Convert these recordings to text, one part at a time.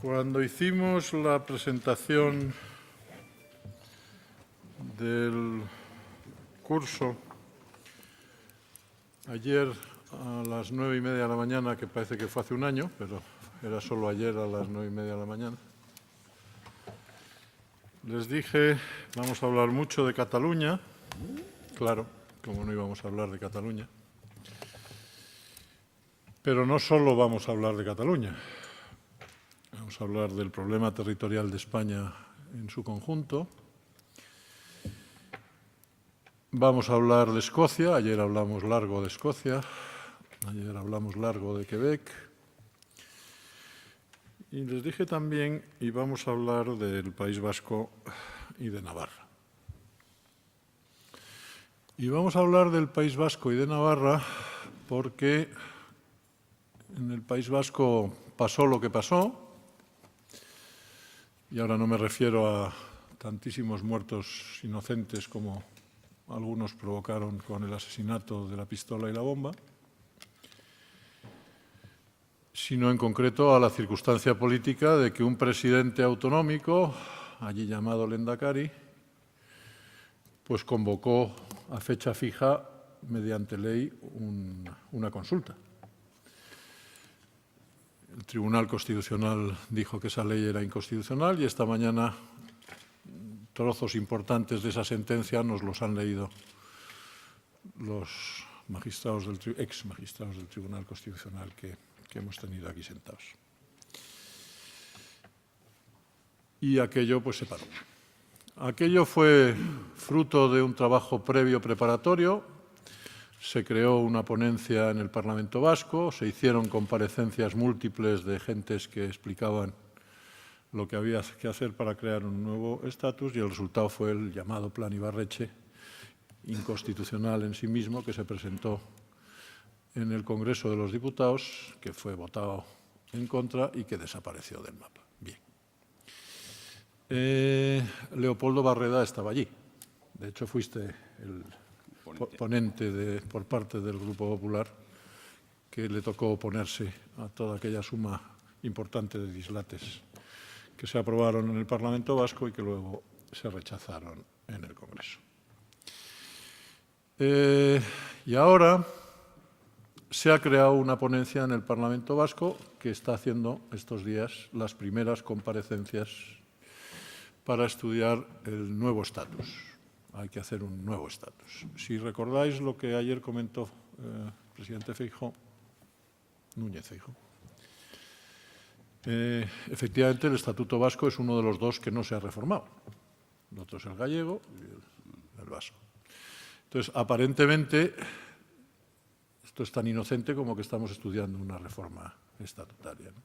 Cuando hicimos la presentación del curso ayer a las 9:30 de la mañana, que parece que fue hace un año, pero era solo ayer a las 9:30 de la mañana, les dije, vamos a hablar mucho de Cataluña. Claro, como no íbamos a hablar de Cataluña. Pero no solo vamos a hablar de Cataluña. Vamos a hablar del problema territorial de España en su conjunto. Vamos a hablar de Escocia. Ayer hablamos largo de Escocia. Ayer hablamos largo de Quebec. Y les dije también, y vamos a hablar del País Vasco y de Navarra. Y vamos a hablar del País Vasco y de Navarra porque en el País Vasco pasó lo que pasó. Y ahora no me refiero a tantísimos muertos inocentes como algunos provocaron con el asesinato de la pistola y la bomba, sino en concreto a la circunstancia política de que un presidente autonómico, allí llamado Lehendakari, pues convocó a fecha fija mediante ley una consulta. El Tribunal Constitucional dijo que esa ley era inconstitucional y esta mañana trozos importantes de esa sentencia nos los han leído los magistrados ex magistrados del Tribunal Constitucional que hemos tenido aquí sentados. Y aquello pues se paró. Aquello fue fruto de un trabajo previo preparatorio. Se creó una ponencia en el Parlamento Vasco, se hicieron comparecencias múltiples de gentes que explicaban lo que había que hacer para crear un nuevo estatus y el resultado fue el llamado Plan Ibarretxe, inconstitucional en sí mismo, que se presentó en el Congreso de los Diputados, que fue votado en contra y que desapareció del mapa. Bien. Leopoldo Barreda estaba allí. De hecho, fuiste el ponente por parte del Grupo Popular que le tocó oponerse a toda aquella suma importante de dislates que se aprobaron en el Parlamento Vasco y que luego se rechazaron en el Congreso. Y ahora se ha creado una ponencia en el Parlamento Vasco que está haciendo estos días las primeras comparecencias para estudiar el nuevo estatus. Hay que hacer un nuevo estatus. Si recordáis lo que ayer comentó el presidente Feijóo, Núñez Feijóo, efectivamente el Estatuto Vasco es uno de los dos que no se ha reformado. El otro es el gallego y el vasco. Entonces, aparentemente, esto es tan inocente como que estamos estudiando una reforma estatutaria, ¿no?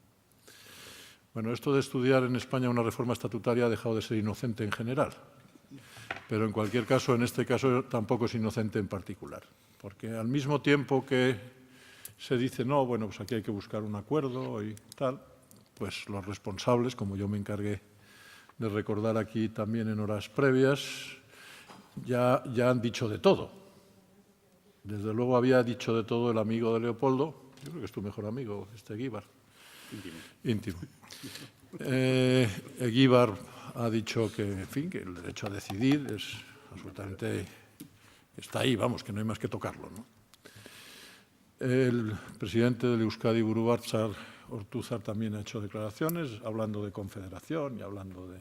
Bueno, esto de estudiar en España una reforma estatutaria ha dejado de ser inocente en general. Pero en cualquier caso, en este caso tampoco es inocente en particular. Porque al mismo tiempo que se dice, no, bueno, pues aquí hay que buscar un acuerdo y tal, pues los responsables, como yo me encargué de recordar aquí también en horas previas, ya han dicho de todo. Desde luego había dicho de todo el amigo de Leopoldo, yo creo que es tu mejor amigo, Eguíbar. Íntimo. Eguíbar ha dicho que, en fin, que el derecho a decidir es absolutamente, está ahí, vamos, que no hay más que tocarlo, ¿no? El presidente del Euskadi, Buru Batzar, Ortúzar, también ha hecho declaraciones hablando de confederación y hablando de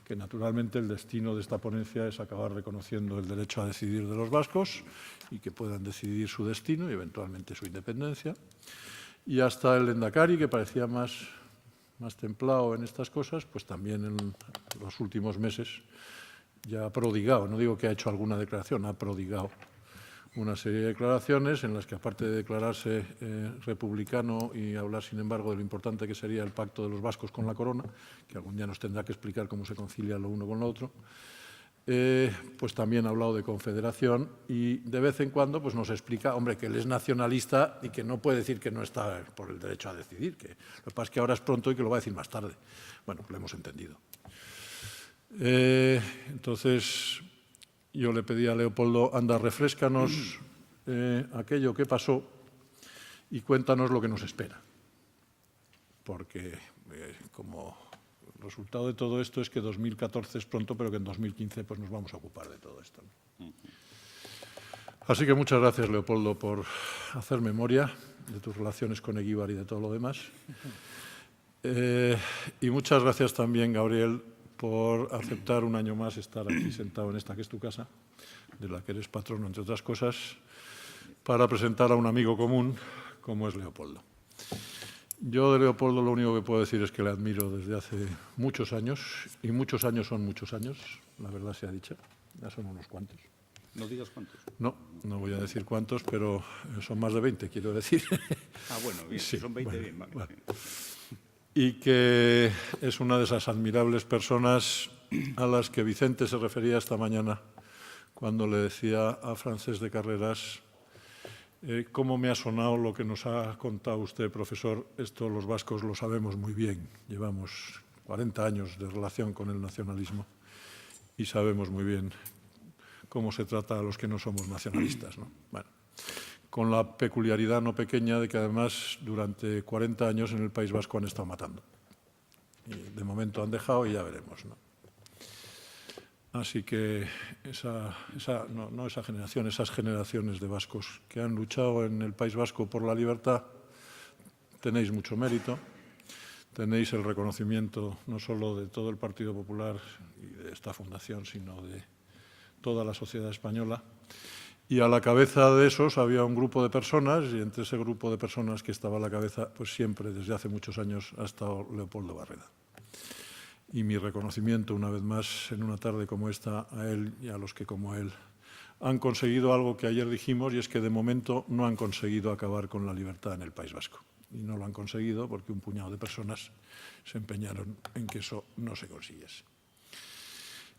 que naturalmente el destino de esta ponencia es acabar reconociendo el derecho a decidir de los vascos y que puedan decidir su destino y eventualmente su independencia. Y hasta el Lehendakari, que parecía más templado en estas cosas, pues también en los últimos meses ya ha prodigado, no digo que ha hecho alguna declaración, ha prodigado una serie de declaraciones en las que, aparte de declararse republicano y hablar, sin embargo, de lo importante que sería el pacto de los vascos con la corona, que algún día nos tendrá que explicar cómo se concilia lo uno con lo otro, pues también ha hablado de confederación y de vez en cuando pues nos explica, hombre, que él es nacionalista y que no puede decir que no está por el derecho a decidir, que lo que pasa es que ahora es pronto y que lo va a decir más tarde. Bueno, lo hemos entendido. Entonces, yo le pedí a Leopoldo, anda, refréscanos aquello que pasó y cuéntanos lo que nos espera. Porque como resultado de todo esto es que 2014 es pronto, pero que en 2015 pues, nos vamos a ocupar de todo esto, ¿no? Así que muchas gracias, Leopoldo, por hacer memoria de tus relaciones con Eguíbar y de todo lo demás. Y muchas gracias también, Gabriel, por aceptar un año más estar aquí sentado en esta que es tu casa, de la que eres patrono, entre otras cosas, para presentar a un amigo común como es Leopoldo. Yo de Leopoldo lo único que puedo decir es que le admiro desde hace muchos años, y muchos años son muchos años, la verdad sea dicha, ya son unos cuantos. No digas cuántos. No, no voy a decir cuántos, pero son más de 20, quiero decir. Ah, bueno, bien, Sí, son 20, bueno, bien, vale. vale. Y que es una de esas admirables personas a las que Vicente se refería esta mañana cuando le decía a Francés de Carreras cómo me ha sonado lo que nos ha contado usted, profesor. Esto los vascos lo sabemos muy bien. Llevamos 40 años de relación con el nacionalismo y sabemos muy bien cómo se trata a los que no somos nacionalistas, ¿no? Bueno, con la peculiaridad no pequeña de que además durante 40 años en el País Vasco han estado matando. Y de momento han dejado y ya veremos, ¿no? Así que esas generaciones de vascos que han luchado en el País Vasco por la libertad, tenéis mucho mérito, tenéis el reconocimiento no solo de todo el Partido Popular y de esta fundación, sino de toda la sociedad española. Y a la cabeza de esos había un grupo de personas, y entre ese grupo de personas que estaba a la cabeza, pues siempre, desde hace muchos años, ha estado Leopoldo Barreda. Y mi reconocimiento, una vez más, en una tarde como esta, a él y a los que, como él, han conseguido algo que ayer dijimos, y es que de momento no han conseguido acabar con la libertad en el País Vasco. Y no lo han conseguido porque un puñado de personas se empeñaron en que eso no se consiguiese.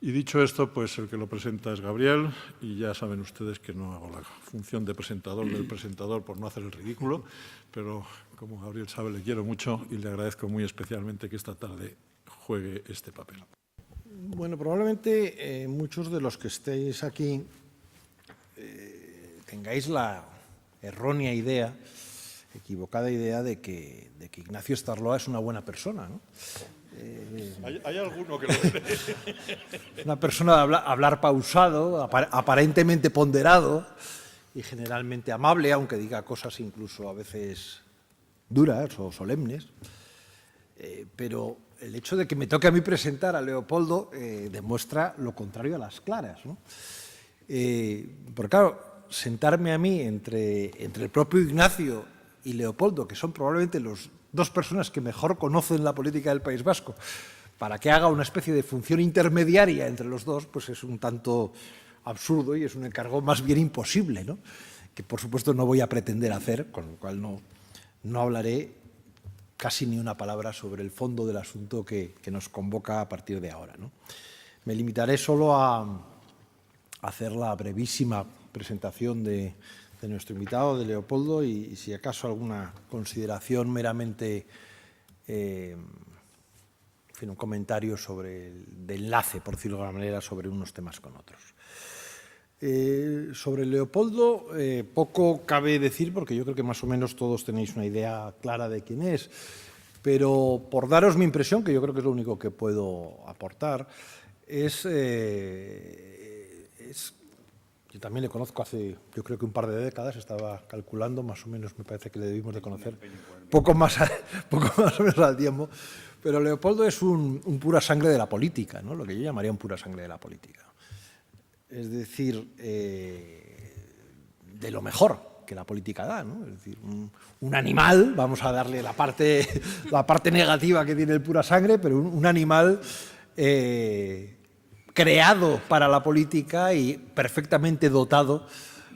Y dicho esto, pues el que lo presenta es Gabriel, y ya saben ustedes que no hago la función de presentador del presentador por no hacer el ridículo, pero como Gabriel sabe, le quiero mucho y le agradezco muy especialmente que esta tarde juegue este papel. Bueno, probablemente muchos de los que estéis aquí tengáis la errónea idea, equivocada idea de que Ignacio Starloa es una buena persona, ¿no? Hay alguno que lo cree. Una persona de hablar pausado, aparentemente ponderado y generalmente amable, aunque diga cosas incluso a veces duras o solemnes. Pero el hecho de que me toque a mí presentar a Leopoldo demuestra lo contrario a las claras, ¿no? Porque claro, sentarme a mí entre el propio Ignacio y Leopoldo, que son probablemente los dos personas que mejor conocen la política del País Vasco, para que haga una especie de función intermediaria entre los dos, pues es un tanto absurdo y es un encargo más bien imposible, ¿no? Que por supuesto no voy a pretender hacer, con lo cual no hablaré casi ni una palabra sobre el fondo del asunto que nos convoca a partir de ahora, ¿no? Me limitaré solo a hacer la brevísima presentación de nuestro invitado, de Leopoldo, y si acaso alguna consideración meramente, un comentario sobre de enlace, por decirlo de alguna manera, sobre unos temas con otros. Sobre Leopoldo, poco cabe decir, porque yo creo que más o menos todos tenéis una idea clara de quién es, pero por daros mi impresión, que yo creo que es lo único que puedo aportar, yo también le conozco hace, yo creo que un par de décadas, estaba calculando, más o menos me parece que le debimos de conocer poco más o menos al tiempo, pero Leopoldo es un pura sangre de la política, ¿no? Lo que yo llamaría un pura sangre de la política. Es decir, de lo mejor que la política da, ¿no? Es decir, un animal, vamos a darle la parte negativa que tiene el pura sangre, pero un animal creado para la política y perfectamente dotado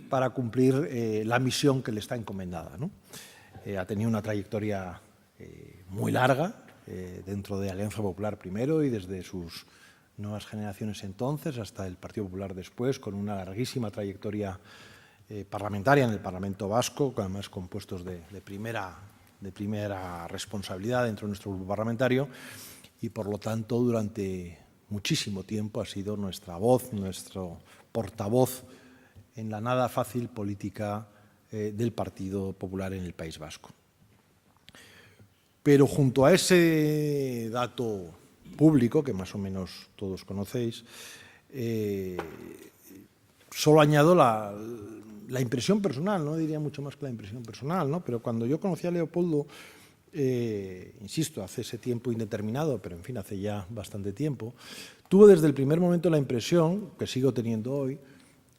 para cumplir la misión que le está encomendada, ¿no? Ha tenido una trayectoria muy larga dentro de Alianza Popular primero y desde sus nuevas generaciones entonces hasta el Partido Popular después, con una larguísima trayectoria parlamentaria en el Parlamento Vasco, además con puestos de primera responsabilidad dentro de nuestro grupo parlamentario, y por lo tanto durante muchísimo tiempo ha sido nuestra voz, nuestro portavoz en la nada fácil política del Partido Popular en el País Vasco. Pero junto a ese dato público, que más o menos todos conocéis, solo añado la impresión personal, no diría mucho más que la impresión personal, ¿no? Pero cuando yo conocí a Leopoldo, insisto, hace ese tiempo indeterminado, pero en fin, hace ya bastante tiempo, tuve desde el primer momento la impresión, que sigo teniendo hoy,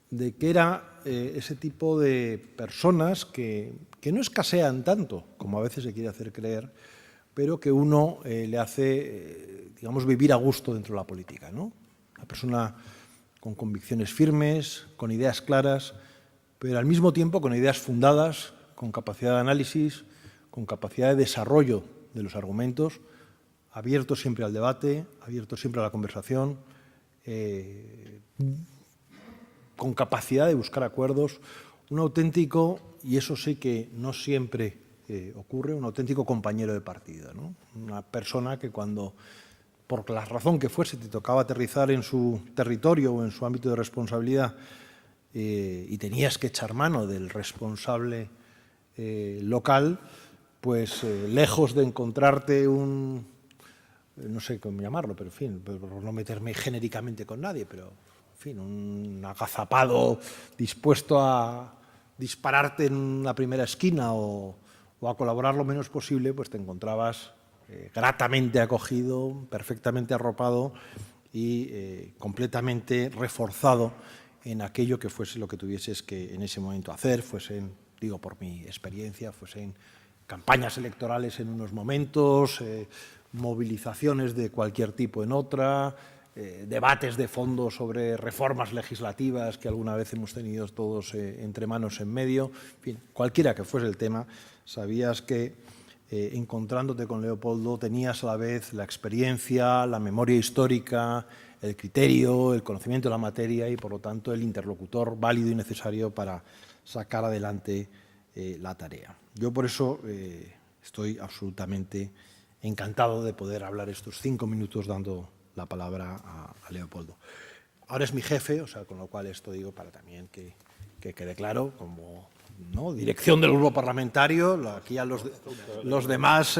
de que era ese tipo de personas que no escasean tanto, como a veces se quiere hacer creer, pero que uno le hace, digamos, vivir a gusto dentro de la política, ¿no? Una persona con convicciones firmes, con ideas claras, pero al mismo tiempo con ideas fundadas, con capacidad de análisis, con capacidad de desarrollo de los argumentos, abierto siempre al debate, abierto siempre a la conversación, con capacidad de buscar acuerdos, un auténtico, y eso sí que no siempre ocurre, un auténtico compañero de partido, ¿no? Una persona que cuando, por la razón que fuese, te tocaba aterrizar en su territorio o en su ámbito de responsabilidad y tenías que echar mano del responsable local, pues lejos de encontrarte no sé cómo llamarlo, pero en fin, por no meterme genéricamente con nadie, pero en fin, un agazapado dispuesto a dispararte en la primera esquina o a colaborar lo menos posible, pues te encontrabas gratamente acogido, perfectamente arropado y completamente reforzado en aquello que fuese lo que tuvieses que en ese momento hacer, fuesen, digo por mi experiencia, fuesen campañas electorales en unos momentos, movilizaciones de cualquier tipo en otra, debates de fondo sobre reformas legislativas que alguna vez hemos tenido todos entre manos en medio, en fin, cualquiera que fuese el tema, sabías que encontrándote con Leopoldo tenías a la vez la experiencia, la memoria histórica, el criterio, el conocimiento de la materia y, por lo tanto, el interlocutor válido y necesario para sacar adelante la tarea. Yo por eso estoy absolutamente encantado de poder hablar estos 5 minutos dando la palabra a Leopoldo. Ahora es mi jefe, o sea, con lo cual esto digo para también que quede claro, como ¿no? Dirección del grupo parlamentario, aquí a los demás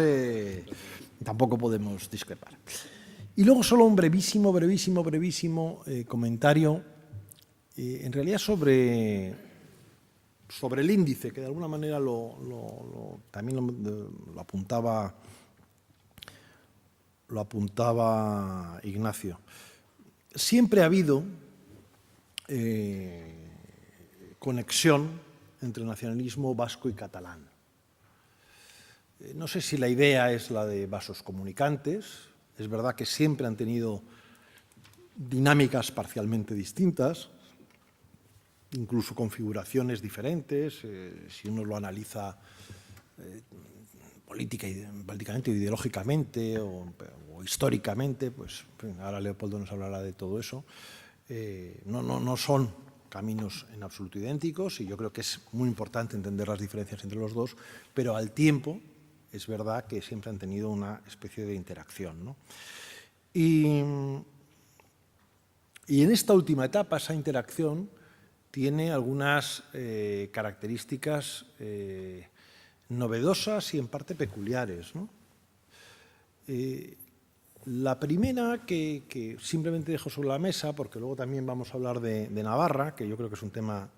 tampoco podemos discrepar. Y luego solo un brevísimo comentario, en realidad sobre el índice, que de alguna manera también lo apuntaba Ignacio. Siempre ha habido conexión entre el nacionalismo vasco y catalán. No sé si la idea es la de vasos comunicantes. Es verdad que siempre han tenido dinámicas parcialmente distintas, incluso configuraciones diferentes, si uno lo analiza políticamente o ideológicamente o históricamente, pues ahora Leopoldo nos hablará de todo eso. No son caminos en absoluto idénticos y yo creo que es muy importante entender las diferencias entre los dos, pero al tiempo es verdad que siempre han tenido una especie de interacción, ¿no? Y en esta última etapa, esa interacción tiene algunas características novedosas y en parte peculiares, ¿no? La primera que simplemente dejo sobre la mesa, porque luego también vamos a hablar de Navarra, que yo creo que es un tema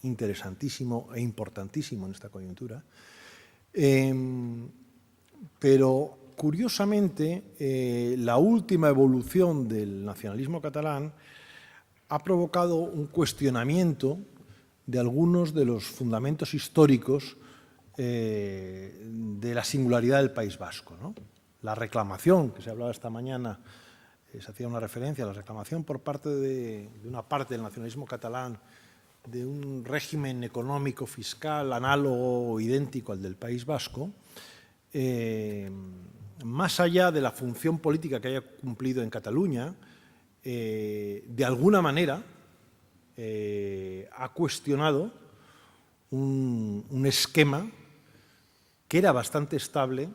interesantísimo e importantísimo en esta coyuntura, pero curiosamente la última evolución del nacionalismo catalán ha provocado un cuestionamiento de algunos de los fundamentos históricos de la singularidad del País Vasco, ¿no? La reclamación, que se hablaba esta mañana, se hacía una referencia a la reclamación por parte de una parte del nacionalismo catalán de un régimen económico fiscal análogo o idéntico al del País Vasco, más allá de la función política que haya cumplido en Cataluña, de alguna manera ha cuestionado un esquema que era bastante estable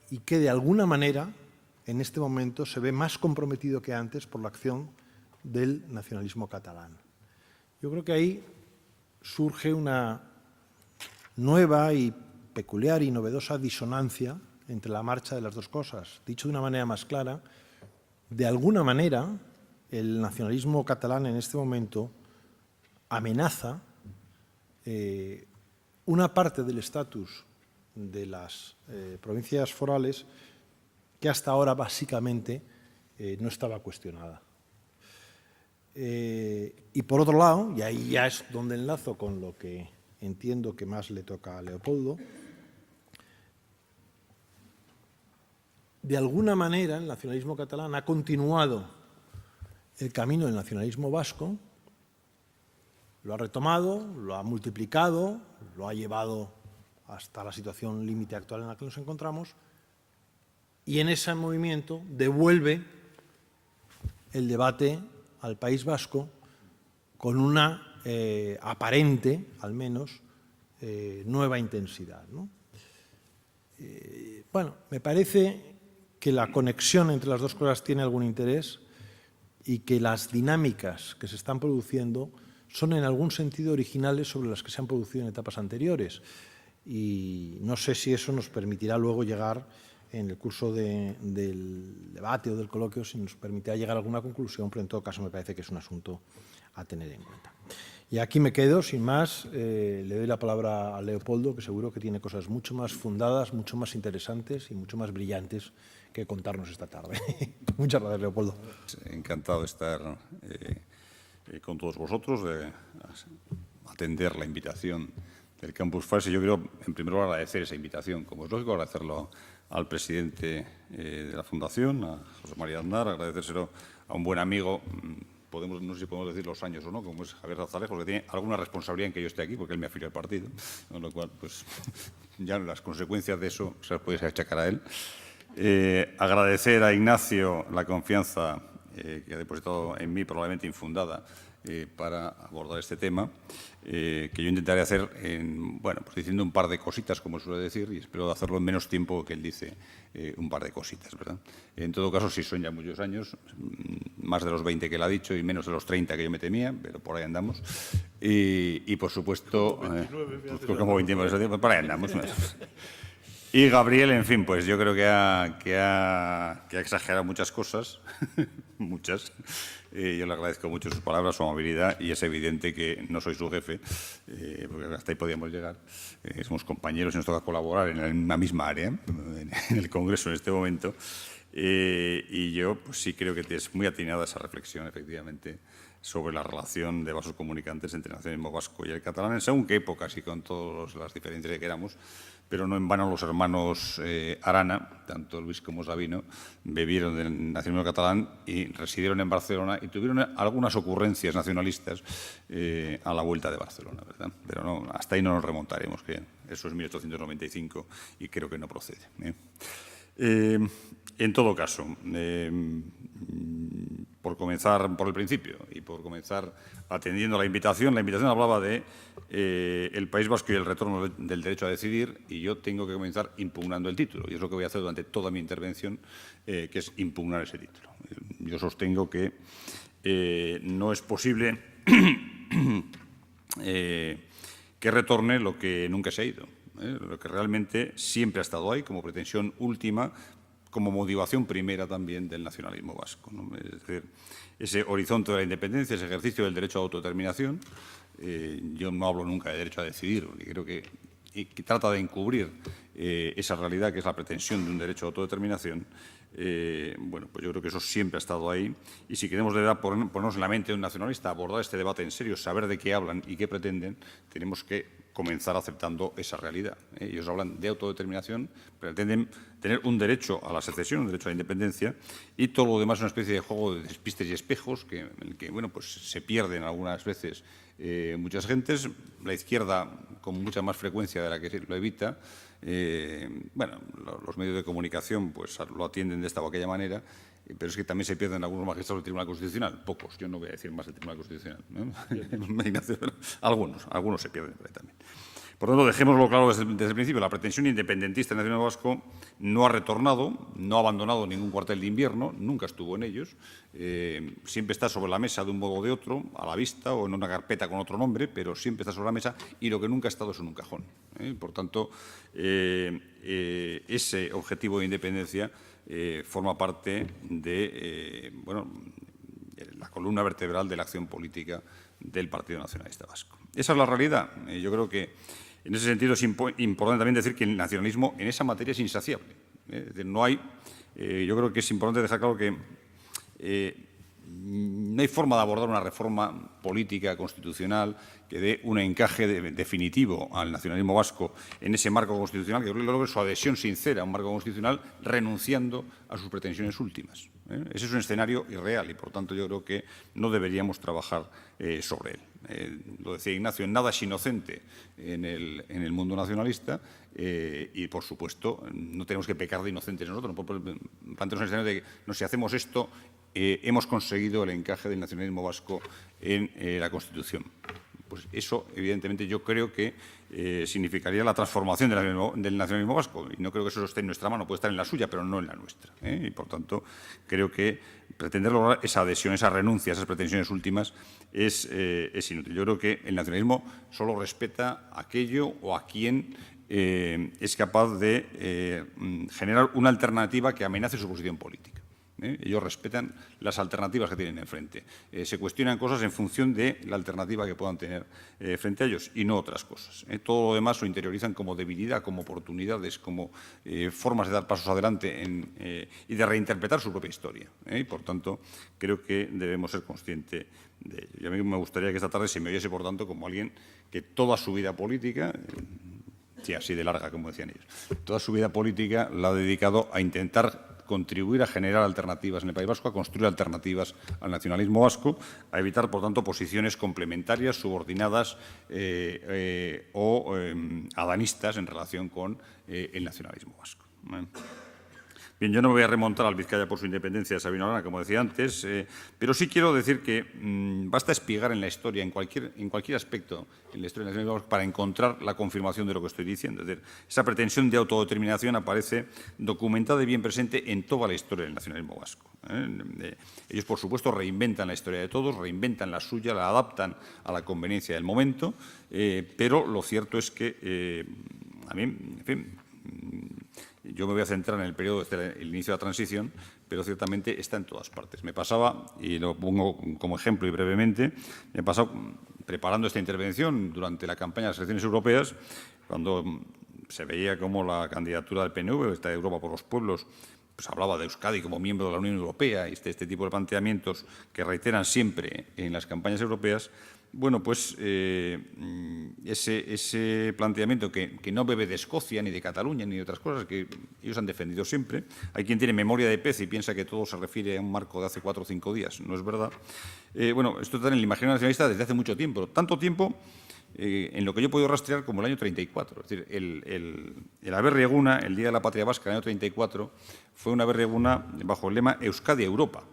y que de alguna manera en este momento se ve más comprometido que antes por la acción del nacionalismo catalán. Yo creo que ahí surge una nueva y peculiar y novedosa disonancia entre la marcha de las dos cosas. Dicho de una manera más clara, de alguna manera el nacionalismo catalán en este momento amenaza una parte del estatus de las provincias forales que hasta ahora básicamente no estaba cuestionada. Y por otro lado, y ahí ya es donde enlazo con lo que entiendo que más le toca a Leopoldo, de alguna manera el nacionalismo catalán ha continuado el camino del nacionalismo vasco, lo ha retomado, lo ha multiplicado, lo ha llevado hasta la situación límite actual en la que nos encontramos, y en ese movimiento devuelve el debate al País Vasco con una aparente, al menos, nueva intensidad, ¿no? Bueno, me parece que la conexión entre las dos cosas tiene algún interés y que las dinámicas que se están produciendo son en algún sentido originales sobre las que se han producido en etapas anteriores. Y no sé si eso nos permitirá luego llegar, en el curso del debate o del coloquio, si nos permitirá llegar a alguna conclusión, pero en todo caso me parece que es un asunto a tener en cuenta. Y aquí me quedo, sin más, le doy la palabra a Leopoldo, que seguro que tiene cosas mucho más fundadas, mucho más interesantes y mucho más brillantes que contarnos esta tarde. Muchas gracias, Leopoldo. Encantado de estar con todos vosotros, de atender la invitación del Campus FAS. Y yo quiero, en primer lugar, agradecer esa invitación. Como es lógico, agradecerlo al presidente de la Fundación, a José María Aznar, agradecérselo a un buen amigo, no sé si podemos decir los años o no, como es Javier Zarzalejos, que tiene alguna responsabilidad en que yo esté aquí, porque él me afilió al partido, con lo cual, pues, ya las consecuencias de eso se las podéis achacar a él. Agradecer a Ignacio la confianza que ha depositado en mí, probablemente infundada, para abordar este tema, que yo intentaré hacer, bueno, pues diciendo un par de cositas, como suele decir, y espero hacerlo en menos tiempo que él dice un par de cositas, ¿verdad? En todo caso, sí son ya muchos años, más de los 20 que él ha dicho y menos de los 30 que yo me temía, pero por ahí andamos. Y por supuesto, como 29, por ahí andamos. Y Gabriel, en fin, pues yo creo que ha exagerado muchas cosas, muchas. Yo le agradezco mucho sus palabras, su amabilidad, y es evidente que no soy su jefe, porque hasta ahí podíamos llegar. Somos compañeros y nos toca colaborar en la misma área, en el Congreso en este momento. Y yo pues sí creo que es muy atinada esa reflexión, efectivamente, sobre la relación de vasos comunicantes entre el nacionalismo vasco y el catalán, en según qué épocas y con todas las diferencias que queramos. Pero no en vano los hermanos Arana, tanto Luis como Sabino, bebieron del nacionalismo catalán y residieron en Barcelona y tuvieron algunas ocurrencias nacionalistas a la vuelta de Barcelona, ¿verdad? Pero no, hasta ahí no nos remontaremos, que eso es 1895 y creo que no procede. En todo caso, por comenzar por el principio y por comenzar atendiendo la invitación hablaba de el País Vasco y el retorno del derecho a decidir, y yo tengo que comenzar impugnando el título, y es lo que voy a hacer durante toda mi intervención, que es impugnar ese título. Yo sostengo que no es posible que retorne lo que nunca se ha ido, lo que realmente siempre ha estado ahí como pretensión última, como motivación primera también del nacionalismo vasco, ¿no? Es decir, ese horizonte de la independencia, ese ejercicio del derecho a autodeterminación. Yo no hablo nunca de derecho a decidir, porque creo que trata de encubrir esa realidad que es la pretensión de un derecho a autodeterminación. Bueno, pues yo creo que eso siempre ha estado ahí, y si queremos de verdad ponernos en la mente de un nacionalista, abordar este debate en serio, saber de qué hablan y qué pretenden, tenemos que comenzar aceptando esa realidad. Ellos hablan de autodeterminación, pretenden tener un derecho a la secesión, un derecho a la independencia, y todo lo demás es una especie de juego de despistes y espejos en el que, bueno, pues se pierden algunas veces muchas gentes. La izquierda con mucha más frecuencia de la que lo evita. Bueno, los medios de comunicación pues lo atienden de esta o aquella manera, pero es que también se pierden algunos magistrados del Tribunal Constitucional, pocos, yo no voy a decir más del Tribunal Constitucional, ¿no? Algunos se pierden por ahí también. Por tanto, dejémoslo claro desde el principio, la pretensión independentista del nacionalismo vasco no ha retornado, no ha abandonado ningún cuartel de invierno, nunca estuvo en ellos, siempre está sobre la mesa de un modo o de otro, a la vista o en una carpeta con otro nombre, pero siempre está sobre la mesa y lo que nunca ha estado es en un cajón. Por tanto, ese objetivo de independencia forma parte de la columna vertebral de la acción política del Partido Nacionalista Vasco. Esa es la realidad. Yo creo que en ese sentido es importante también decir que el nacionalismo en esa materia es insaciable. Es decir, no hay, yo creo que es importante dejar claro que no hay forma de abordar una reforma política constitucional que dé un encaje definitivo al nacionalismo vasco en ese marco constitucional, que logre su adhesión sincera a un marco constitucional renunciando a sus pretensiones últimas. Ese es un escenario irreal y, por tanto, yo creo que no deberíamos trabajar sobre él. Lo decía Ignacio, nada es inocente en el mundo nacionalista y, por supuesto, no tenemos que pecar de inocentes nosotros. Planteamos un escenario de que si hacemos esto, hemos conseguido el encaje del nacionalismo vasco en la Constitución. Pues eso, evidentemente, yo creo que significaría la transformación del nacionalismo vasco. Y no creo que eso esté en nuestra mano, puede estar en la suya, pero no en la nuestra. Y, por tanto, creo que pretender lograr esa adhesión, esa renuncia, esas pretensiones últimas, es inútil. Yo creo que el nacionalismo solo respeta aquello o a quien es capaz de generar una alternativa que amenace su posición política. Ellos respetan las alternativas que tienen enfrente. Se cuestionan cosas en función de la alternativa que puedan tener frente a ellos y no otras cosas. Todo lo demás lo interiorizan como debilidad, como oportunidades, como formas de dar pasos adelante y de reinterpretar su propia historia. Y, por tanto, creo que debemos ser conscientes de ello. Y a mí me gustaría que esta tarde se me oyese, por tanto, como alguien que toda su vida política, sí, así de larga, como decían ellos, toda su vida política la ha dedicado a intentar contribuir a generar alternativas en el País Vasco, a construir alternativas al nacionalismo vasco, a evitar, por tanto, posiciones complementarias, subordinadas o adanistas en relación con el nacionalismo vasco. Bien, yo no me voy a remontar al Vizcaya por su independencia de Sabino Arana, como decía antes, pero sí quiero decir que basta espigar en la historia, en cualquier aspecto en la historia del nacionalismo para encontrar la confirmación de lo que estoy diciendo. Es decir, esa pretensión de autodeterminación aparece documentada y bien presente en toda la historia del nacionalismo vasco. Ellos, por supuesto, reinventan la historia de todos, reinventan la suya, la adaptan a la conveniencia del momento, pero lo cierto es que a mí, en fin, yo me voy a centrar en el periodo desde el inicio de la transición, pero ciertamente está en todas partes. Me pasaba, y lo pongo como ejemplo y brevemente, me pasaba preparando esta intervención durante la campaña de las elecciones europeas, cuando se veía cómo la candidatura del PNV, esta de Europa por los Pueblos, pues hablaba de Euskadi como miembro de la Unión Europea y este tipo de planteamientos que reiteran siempre en las campañas europeas. Bueno, pues ese planteamiento que no bebe de Escocia, ni de Cataluña, ni de otras cosas que ellos han defendido siempre. Hay quien tiene memoria de pez y piensa que todo se refiere a un marco de hace 4 o 5 días. No es verdad. Bueno, esto está en el imaginario nacionalista desde hace mucho tiempo. Tanto tiempo en lo que yo he podido rastrear como el año 34. Es decir, el Aberri-Eguna, el Día de la Patria Vasca, el año 34, fue una Aberri-Eguna bajo el lema Euskadi Europa.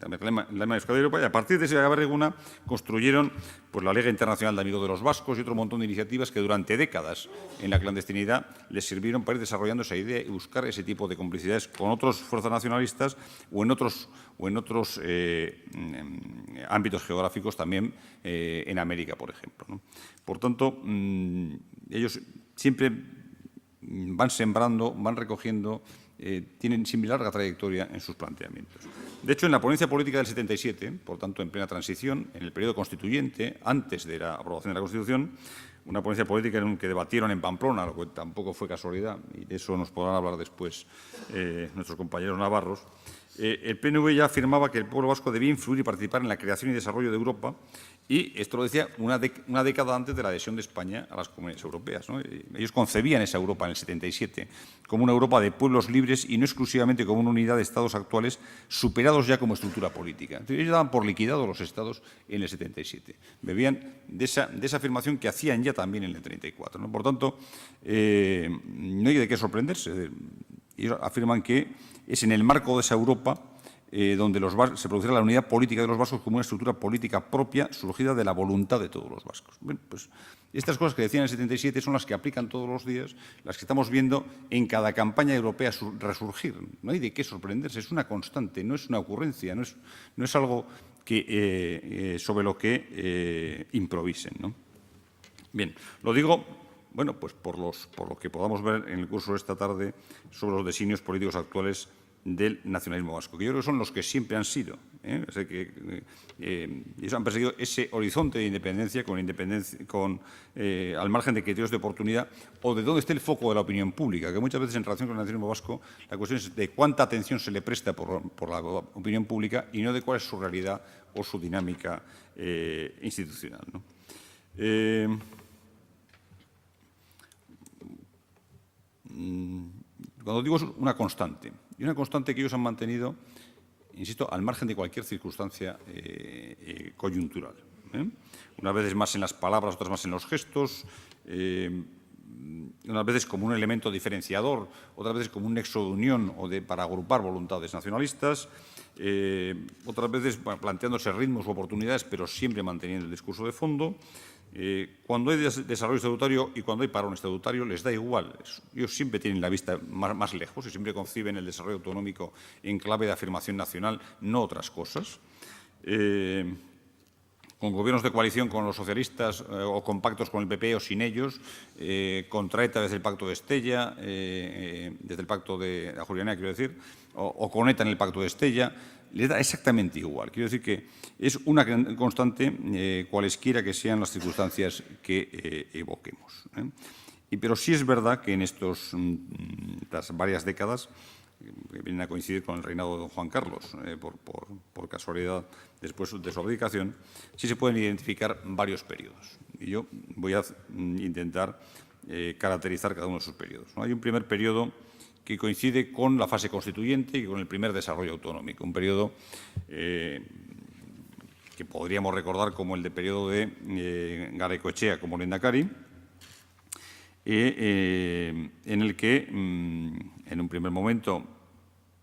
El lema de Euskadi Europa, y a partir de ese Aberri-Eguna construyeron pues, la Liga Internacional de Amigos de los Vascos y otro montón de iniciativas que durante décadas en la clandestinidad les sirvieron para ir desarrollando esa idea y buscar ese tipo de complicidades con otras fuerzas nacionalistas o en otros ámbitos geográficos también en América, por ejemplo, ¿no? Por tanto, ellos siempre van sembrando, van recogiendo, tienen similar larga trayectoria en sus planteamientos. De hecho, en la ponencia política del 77, por tanto, en plena transición, en el periodo constituyente, antes de la aprobación de la Constitución, una ponencia política en la que debatieron en Pamplona, lo que tampoco fue casualidad, y de eso nos podrán hablar después nuestros compañeros navarros, el PNV ya afirmaba que el pueblo vasco debía influir y participar en la creación y desarrollo de Europa, y esto lo decía una década antes de la adhesión de España a las comunidades europeas, ¿no? Ellos concebían esa Europa en el 77 como una Europa de pueblos libres y no exclusivamente como una unidad de estados actuales superados ya como estructura política. Entonces, ellos daban por liquidados los estados en el 77. Bebían de esa afirmación que hacían ya también en el 34, ¿no? Por tanto, no hay de qué sorprenderse. Ellos afirman que es en el marco de esa Europa donde se produciera la unidad política de los vascos como una estructura política propia surgida de la voluntad de todos los vascos. Bueno, pues estas cosas que decían en el 77 son las que aplican todos los días, las que estamos viendo en cada campaña europea resurgir. No hay de qué sorprenderse, es una constante, no es una ocurrencia, no es algo sobre lo que improvisen, ¿no? Bien, lo digo, bueno, pues por lo que podamos ver en el curso de esta tarde sobre los designios políticos actuales del nacionalismo vasco, que yo creo que son los que siempre han sido. Ellos han perseguido ese horizonte de independencia, al margen de criterios de oportunidad o de dónde esté el foco de la opinión pública, que muchas veces en relación con el nacionalismo vasco la cuestión es de cuánta atención se le presta por la opinión pública y no de cuál es su realidad o su dinámica institucional, ¿no? Cuando digo es una constante, y una constante que ellos han mantenido, insisto, al margen de cualquier circunstancia coyuntural. Unas veces más en las palabras, otras más en los gestos, unas veces como un elemento diferenciador, otras veces como un nexo de unión para agrupar voluntades nacionalistas, otras veces planteándose ritmos u oportunidades, pero siempre manteniendo el discurso de fondo. Cuando hay desarrollo estatutario y cuando hay parón estatutario, les da igual. Ellos siempre tienen la vista más lejos y siempre conciben el desarrollo autonómico en clave de afirmación nacional, no otras cosas. Con gobiernos de coalición con los socialistas o con pactos con el PP o sin ellos, contra ETA desde el pacto de Estella, desde el pacto de Ajuria, quiero decir, o con ETA en el pacto de Estella, les da exactamente igual. Quiero decir que es una constante, cualesquiera que sean las circunstancias que evoquemos. Pero sí es verdad que en estas varias décadas, que vienen a coincidir con el reinado de don Juan Carlos, por casualidad después de su abdicación, sí se pueden identificar varios periodos. Y yo voy a intentar caracterizar cada uno de esos periodos, ¿no? Hay un primer periodo que coincide con la fase constituyente y con el primer desarrollo autonómico, un periodo que podríamos recordar como el periodo de Garaikoetxea como lehendakari, en el que, en un primer momento,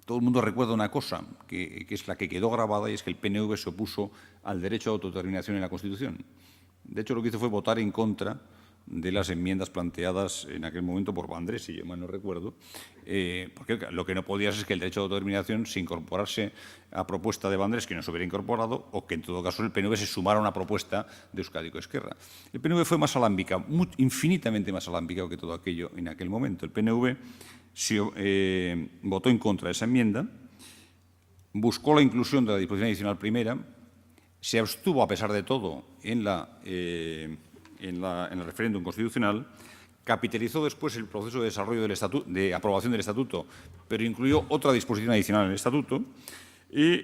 todo el mundo recuerda una cosa, que es la que quedó grabada, y es que el PNV se opuso al derecho a autodeterminación en la Constitución. De hecho, lo que hizo fue votar en contra de las enmiendas planteadas en aquel momento por Vandrés, si yo mal no recuerdo, porque lo que no podía ser es que el derecho de autodeterminación se incorporase a propuesta de Vandrés que no se hubiera incorporado, o que en todo caso el PNV se sumara a una propuesta de Euskadi Ezkerra. El PNV fue más alámbica, infinitamente más alámbica que todo aquello en aquel momento. El PNV votó en contra de esa enmienda, buscó la inclusión de la disposición adicional primera, se abstuvo a pesar de todo en el referéndum constitucional, capitalizó después el proceso de desarrollo de aprobación del estatuto, pero incluyó otra disposición adicional en el estatuto y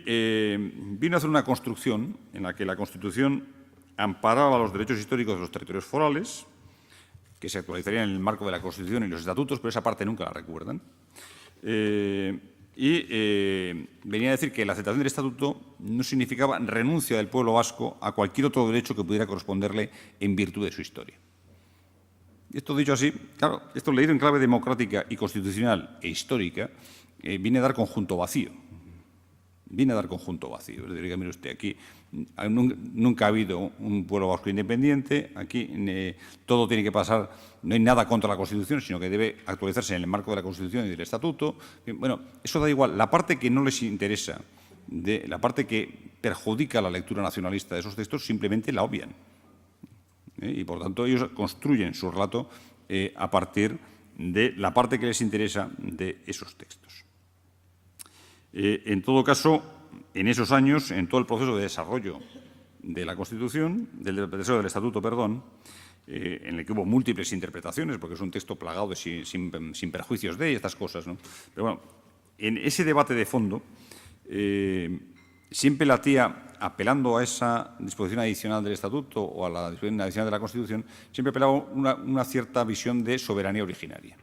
vino a hacer una construcción en la que la Constitución amparaba los derechos históricos de los territorios forales, que se actualizarían en el marco de la Constitución y los estatutos, pero esa parte nunca la recuerdan. Venía a decir que la aceptación del estatuto no significaba renuncia del pueblo vasco a cualquier otro derecho que pudiera corresponderle en virtud de su historia. Y esto dicho así, claro, esto leído en clave democrática y constitucional e histórica, viene a dar conjunto vacío. Viene a dar conjunto vacío. Es decir, mire usted, aquí nunca ha habido un pueblo vasco independiente, aquí todo tiene que pasar, no hay nada contra la Constitución, sino que debe actualizarse en el marco de la Constitución y del Estatuto. Bueno, eso da igual. La parte que no les interesa, la parte que perjudica la lectura nacionalista de esos textos, simplemente la obvian. Y, por tanto, ellos construyen su relato a partir de la parte que les interesa de esos textos. En todo caso, en esos años, en todo el proceso de desarrollo de la Constitución, del Estatuto, perdón, en el que hubo múltiples interpretaciones, porque es un texto plagado sin perjuicios de estas cosas, ¿no? Pero bueno, en ese debate de fondo, siempre latía, apelando a esa disposición adicional del Estatuto o a la disposición adicional de la Constitución, siempre apelaba una cierta visión de soberanía originaria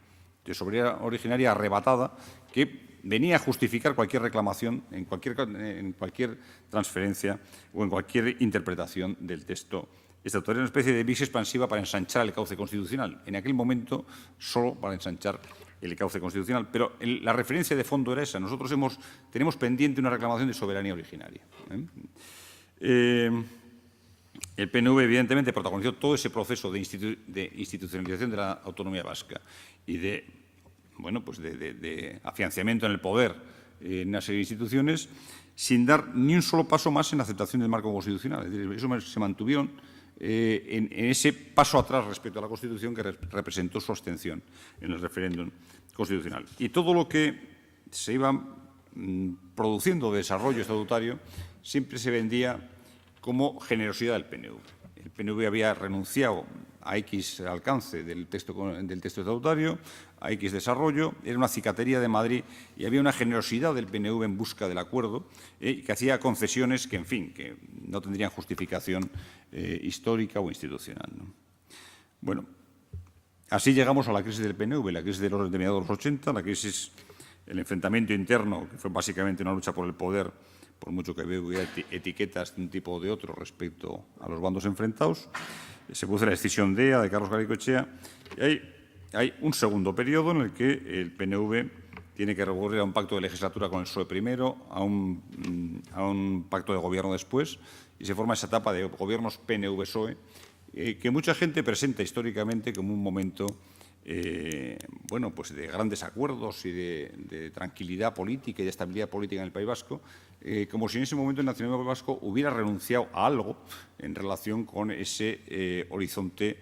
arrebatada, que venía a justificar cualquier reclamación en cualquier transferencia o en cualquier interpretación del texto estatutario, una especie de vis expansiva para ensanchar el cauce constitucional. En aquel momento, solo para ensanchar el cauce constitucional, pero la referencia de fondo era esa. Nosotros tenemos pendiente una reclamación de soberanía originaria. El PNV, evidentemente, protagonizó todo ese proceso de institucionalización de la autonomía vasca y de afianzamiento en el poder en una serie de instituciones, sin dar ni un solo paso más en la aceptación del marco constitucional. Es decir, eso se mantuvieron en ese paso atrás respecto a la Constitución que representó su abstención en el referéndum constitucional. Y todo lo que se iba produciendo de desarrollo estatutario siempre se vendía como generosidad del PNV. El PNV había renunciado a X alcance del texto estatutario, a X desarrollo, era una cicatería de Madrid y había una generosidad del PNV en busca del acuerdo que hacía concesiones que, en fin, que no tendrían justificación histórica o institucional, ¿no? Bueno, así llegamos a la crisis del PNV, la crisis de mediados de los 80, la crisis, el enfrentamiento interno, que fue básicamente una lucha por el poder, por mucho que hubiera etiquetas de un tipo o de otro respecto a los bandos enfrentados. Se produce la decisión de Carlos Garaikoetxea y hay un segundo periodo en el que el PNV tiene que recurrir a un pacto de legislatura con el PSOE primero, a un pacto de gobierno después, y se forma esa etapa de gobiernos PNV-PSOE, que mucha gente presenta históricamente como un momento de grandes acuerdos y de tranquilidad política y de estabilidad política en el País Vasco, como si en ese momento el nacionalismo vasco hubiera renunciado a algo en relación con ese horizonte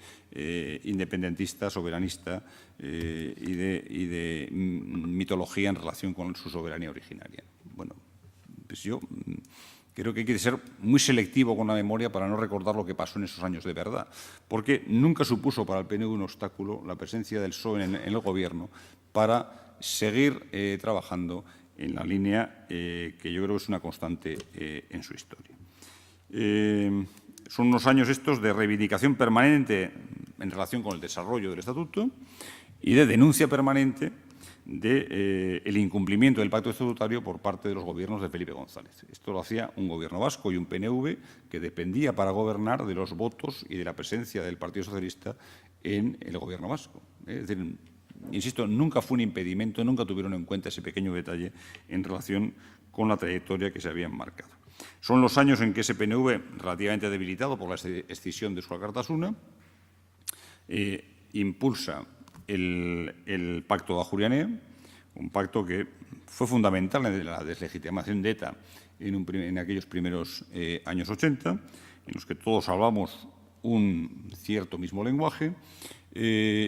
independentista, soberanista y de mitología en relación con su soberanía originaria. Bueno, pues yo creo que hay que ser muy selectivo con la memoria para no recordar lo que pasó en esos años de verdad, porque nunca supuso para el PNV un obstáculo la presencia del PSOE en el Gobierno para seguir trabajando en la línea que yo creo que es una constante en su historia. Son unos años estos de reivindicación permanente en relación con el desarrollo del Estatuto y de denuncia permanente del incumplimiento del pacto estatutario por parte de los gobiernos de Felipe González. Esto lo hacía un gobierno vasco y un PNV que dependía para gobernar de los votos y de la presencia del Partido Socialista en el gobierno vasco. Es decir, insisto, nunca fue un impedimento, nunca tuvieron en cuenta ese pequeño detalle en relación con la trayectoria que se habían marcado. Son los años en que ese PNV, relativamente debilitado por la escisión de Euskal Alkartasuna, impulsa el pacto de Ajuria Enea, un pacto que fue fundamental en la deslegitimación de ETA en aquellos primeros años 80, en los que todos hablamos un cierto mismo lenguaje,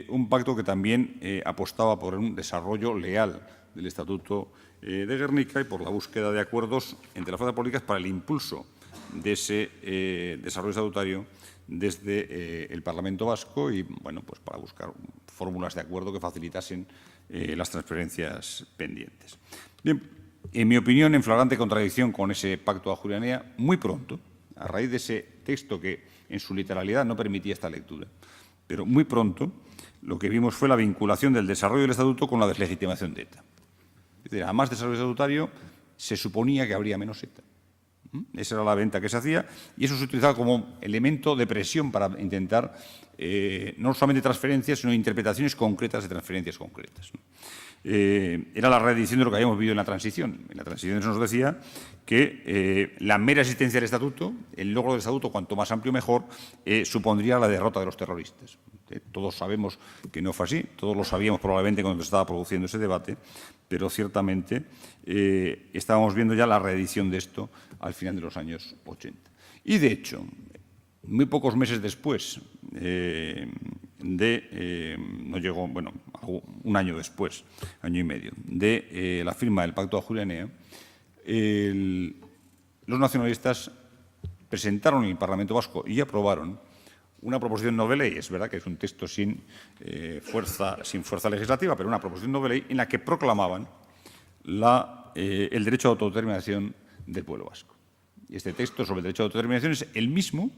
un pacto que también apostaba por un desarrollo leal del Estatuto de Gernika y por la búsqueda de acuerdos entre las fuerzas políticas para el impulso de ese desarrollo estatutario desde el Parlamento vasco y, bueno, pues para buscar fórmulas de acuerdo que facilitasen las transferencias pendientes. Bien, en mi opinión, en flagrante contradicción con ese pacto de Ajuria Enea, muy pronto, a raíz de ese texto que en su literalidad no permitía esta lectura, pero muy pronto lo que vimos fue la vinculación del desarrollo del Estatuto con la deslegitimación de ETA. Es decir, a más desarrollo estatutario se suponía que habría menos ETA. Esa era la venta que se hacía y eso se utilizaba como elemento de presión para intentar no solamente transferencias, sino interpretaciones concretas de transferencias concretas, ¿no? Era la reedición de lo que habíamos vivido en la transición. En la transición se nos decía que la mera existencia del Estatuto, el logro del Estatuto, cuanto más amplio mejor, supondría la derrota de los terroristas. Todos sabemos que no fue así, todos lo sabíamos probablemente cuando se estaba produciendo ese debate, pero ciertamente estábamos viendo ya la reedición de esto al final de los años 80. Y, de hecho, muy pocos meses después no llegó, bueno, un año después, año y medio, de la firma del Pacto de Ajuria Enea, los nacionalistas presentaron en el Parlamento Vasco y aprobaron una proposición no de ley, es verdad que es un texto sin fuerza legislativa, pero una proposición no de ley en la que proclamaban el derecho a autodeterminación del pueblo vasco. Y este texto sobre el derecho a autodeterminación es el mismo,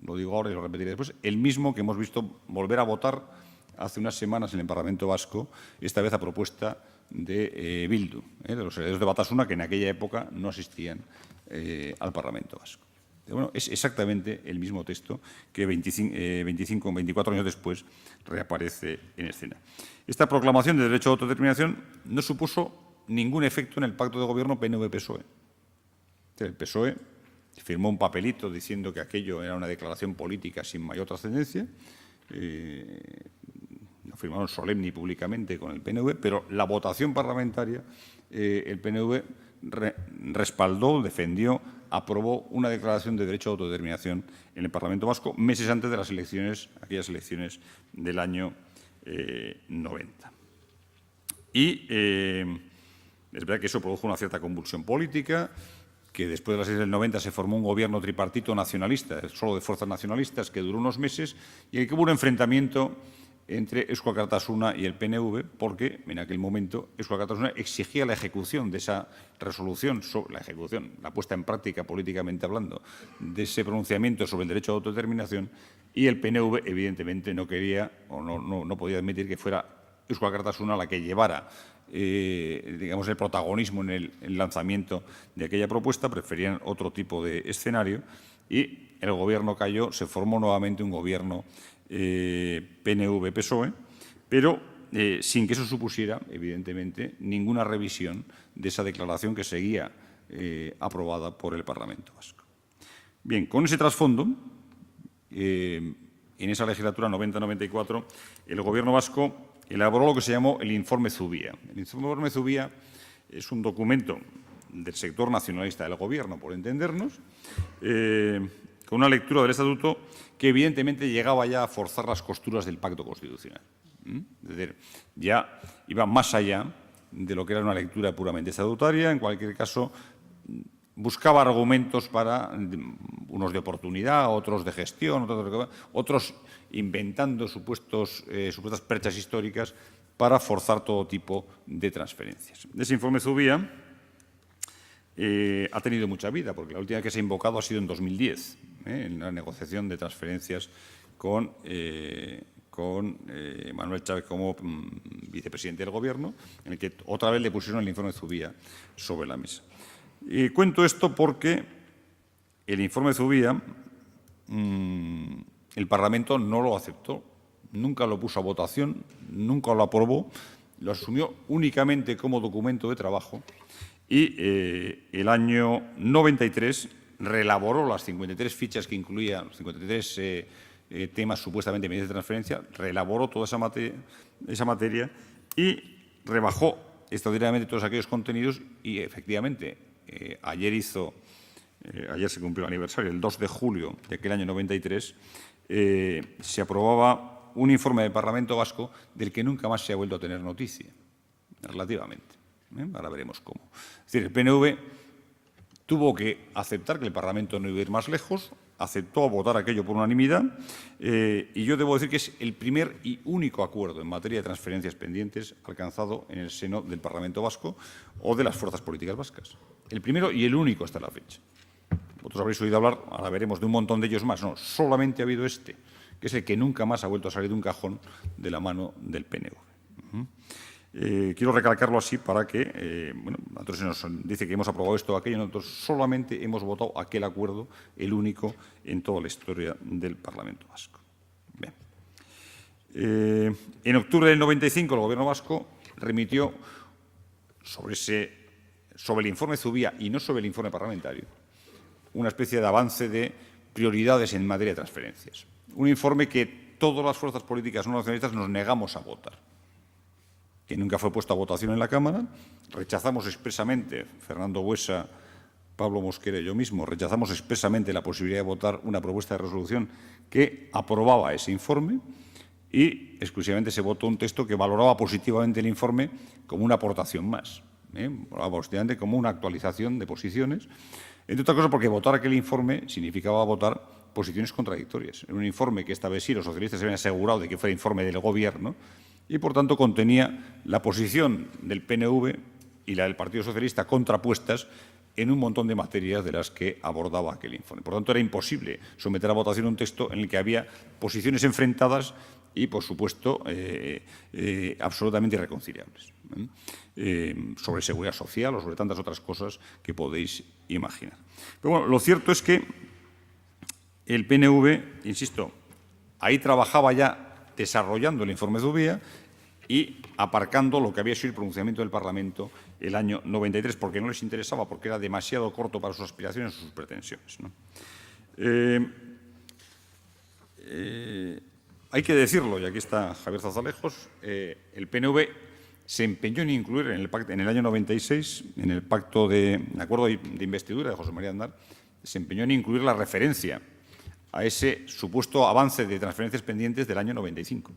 lo digo ahora y lo repetiré después, el mismo que hemos visto volver a votar hace unas semanas en el Parlamento Vasco, esta vez a propuesta de Bildu, de los herederos de Batasuna, que en aquella época no asistían al Parlamento Vasco. Bueno, es exactamente el mismo texto que 24 años después reaparece en escena. Esta proclamación de derecho a autodeterminación no supuso ningún efecto en el pacto de gobierno PNV-PSOE. El PSOE firmó un papelito diciendo que aquello era una declaración política sin mayor trascendencia. Lo firmaron solemne y públicamente con el PNV, pero la votación parlamentaria, el PNV respaldó, defendió, aprobó una declaración de derecho a autodeterminación en el Parlamento Vasco meses antes de las elecciones, aquellas elecciones del año 90. Y es verdad que eso produjo una cierta convulsión política, que después de las elecciones del 90 se formó un gobierno tripartito nacionalista, solo de fuerzas nacionalistas, que duró unos meses, y en el que hubo un enfrentamiento entre Eusko Alkartasuna y el PNV, porque en aquel momento Eusko Alkartasuna exigía la ejecución de esa resolución, la puesta en práctica políticamente hablando, de ese pronunciamiento sobre el derecho a autodeterminación, y el PNV evidentemente no quería o no podía admitir que fuera Eusko Alkartasuna la que llevara digamos, el protagonismo en el lanzamiento de aquella propuesta, preferían otro tipo de escenario, y el gobierno cayó, se formó nuevamente un gobierno PNV-PSOE, pero sin que eso supusiera, evidentemente, ninguna revisión de esa declaración que seguía aprobada por el Parlamento Vasco. Bien, con ese trasfondo, en esa legislatura 90-94, el Gobierno vasco elaboró lo que se llamó el Informe Zubia. El Informe Zubia es un documento del sector nacionalista del Gobierno, por entendernos, con una lectura del Estatuto que evidentemente llegaba ya a forzar las costuras del Pacto Constitucional. Es decir, ya iba más allá de lo que era una lectura puramente estatutaria. En cualquier caso, buscaba argumentos para unos de oportunidad, otros de gestión, otros inventando supuestas perchas históricas para forzar todo tipo de transferencias. Ese informe Zubia ha tenido mucha vida, porque la última que se ha invocado ha sido en 2010, en la negociación de transferencias con Manuel Chávez como vicepresidente del Gobierno, en el que otra vez le pusieron el informe Zubia sobre la mesa. Y cuento esto porque el informe Zubia el Parlamento no lo aceptó, nunca lo puso a votación, nunca lo aprobó, lo asumió únicamente como documento de trabajo y el año 93 reelaboró las 53 fichas que incluía, los 53 temas supuestamente medidas de transferencia, reelaboró toda esa materia y rebajó extraordinariamente todos aquellos contenidos y, efectivamente, ayer se cumplió el aniversario, el 2 de julio de aquel año 93, se aprobaba un informe del Parlamento Vasco del que nunca más se ha vuelto a tener noticia, relativamente. Ahora veremos cómo. Es decir, el PNV tuvo que aceptar que el Parlamento no iba a ir más lejos, aceptó votar aquello por unanimidad y yo debo decir que es el primer y único acuerdo en materia de transferencias pendientes alcanzado en el seno del Parlamento Vasco o de las fuerzas políticas vascas. El primero y el único hasta la fecha. Vosotros habréis oído hablar, ahora veremos, de un montón de ellos más. No, solamente ha habido este, que es el que nunca más ha vuelto a salir de un cajón de la mano del PNV. Quiero recalcarlo así para que, a nosotros se nos dice que hemos aprobado esto o aquello, nosotros solamente hemos votado aquel acuerdo, el único en toda la historia del Parlamento Vasco. Bien. En octubre del 95 el Gobierno vasco remitió sobre el informe Zubia y no sobre el informe parlamentario, una especie de avance de prioridades en materia de transferencias. Un informe que todas las fuerzas políticas no nacionalistas nos negamos a votar, que nunca fue puesto a votación en la Cámara. Rechazamos expresamente, Fernando Buesa, Pablo Mosquera y yo mismo, rechazamos expresamente la posibilidad de votar una propuesta de resolución que aprobaba ese informe y exclusivamente se votó un texto que valoraba positivamente el informe como una aportación más, valoraba positivamente como una actualización de posiciones, entre otras cosas porque votar aquel informe significaba votar posiciones contradictorias. En un informe que esta vez sí los socialistas se habían asegurado de que fuera informe del Gobierno y, por tanto, contenía la posición del PNV y la del Partido Socialista contrapuestas en un montón de materias de las que abordaba aquel informe. Por tanto, era imposible someter a votación un texto en el que había posiciones enfrentadas y, por supuesto, absolutamente irreconciliables, sobre seguridad social o sobre tantas otras cosas que podéis imaginar. Pero bueno, lo cierto es que el PNV, insisto, ahí trabajaba ya desarrollando el informe Zubia y aparcando lo que había sido el pronunciamiento del Parlamento el año 93, porque no les interesaba, porque era demasiado corto para sus aspiraciones o sus pretensiones, ¿no? Hay que decirlo, y aquí está Javier Zazalejos, el PNV se empeñó en incluir en el año 96, en el pacto de acuerdo de investidura de José María Aznar, se empeñó en incluir la referencia a ese supuesto avance de transferencias pendientes del año 95.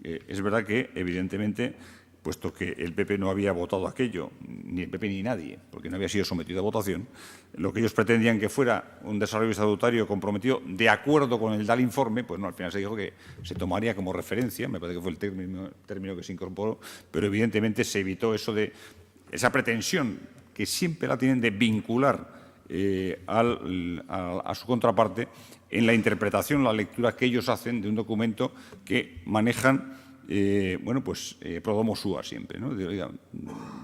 Es verdad que, evidentemente, puesto que el PP no había votado aquello, ni el PP ni nadie, porque no había sido sometido a votación, lo que ellos pretendían que fuera un desarrollo estatutario comprometido de acuerdo con el tal informe, pues no, al final se dijo que se tomaría como referencia, me parece que fue el término que se incorporó, pero evidentemente se evitó eso de esa pretensión que siempre la tienen de vincular a su contraparte en la interpretación, la lectura que ellos hacen de un documento que manejan pro domo sua siempre, ¿no?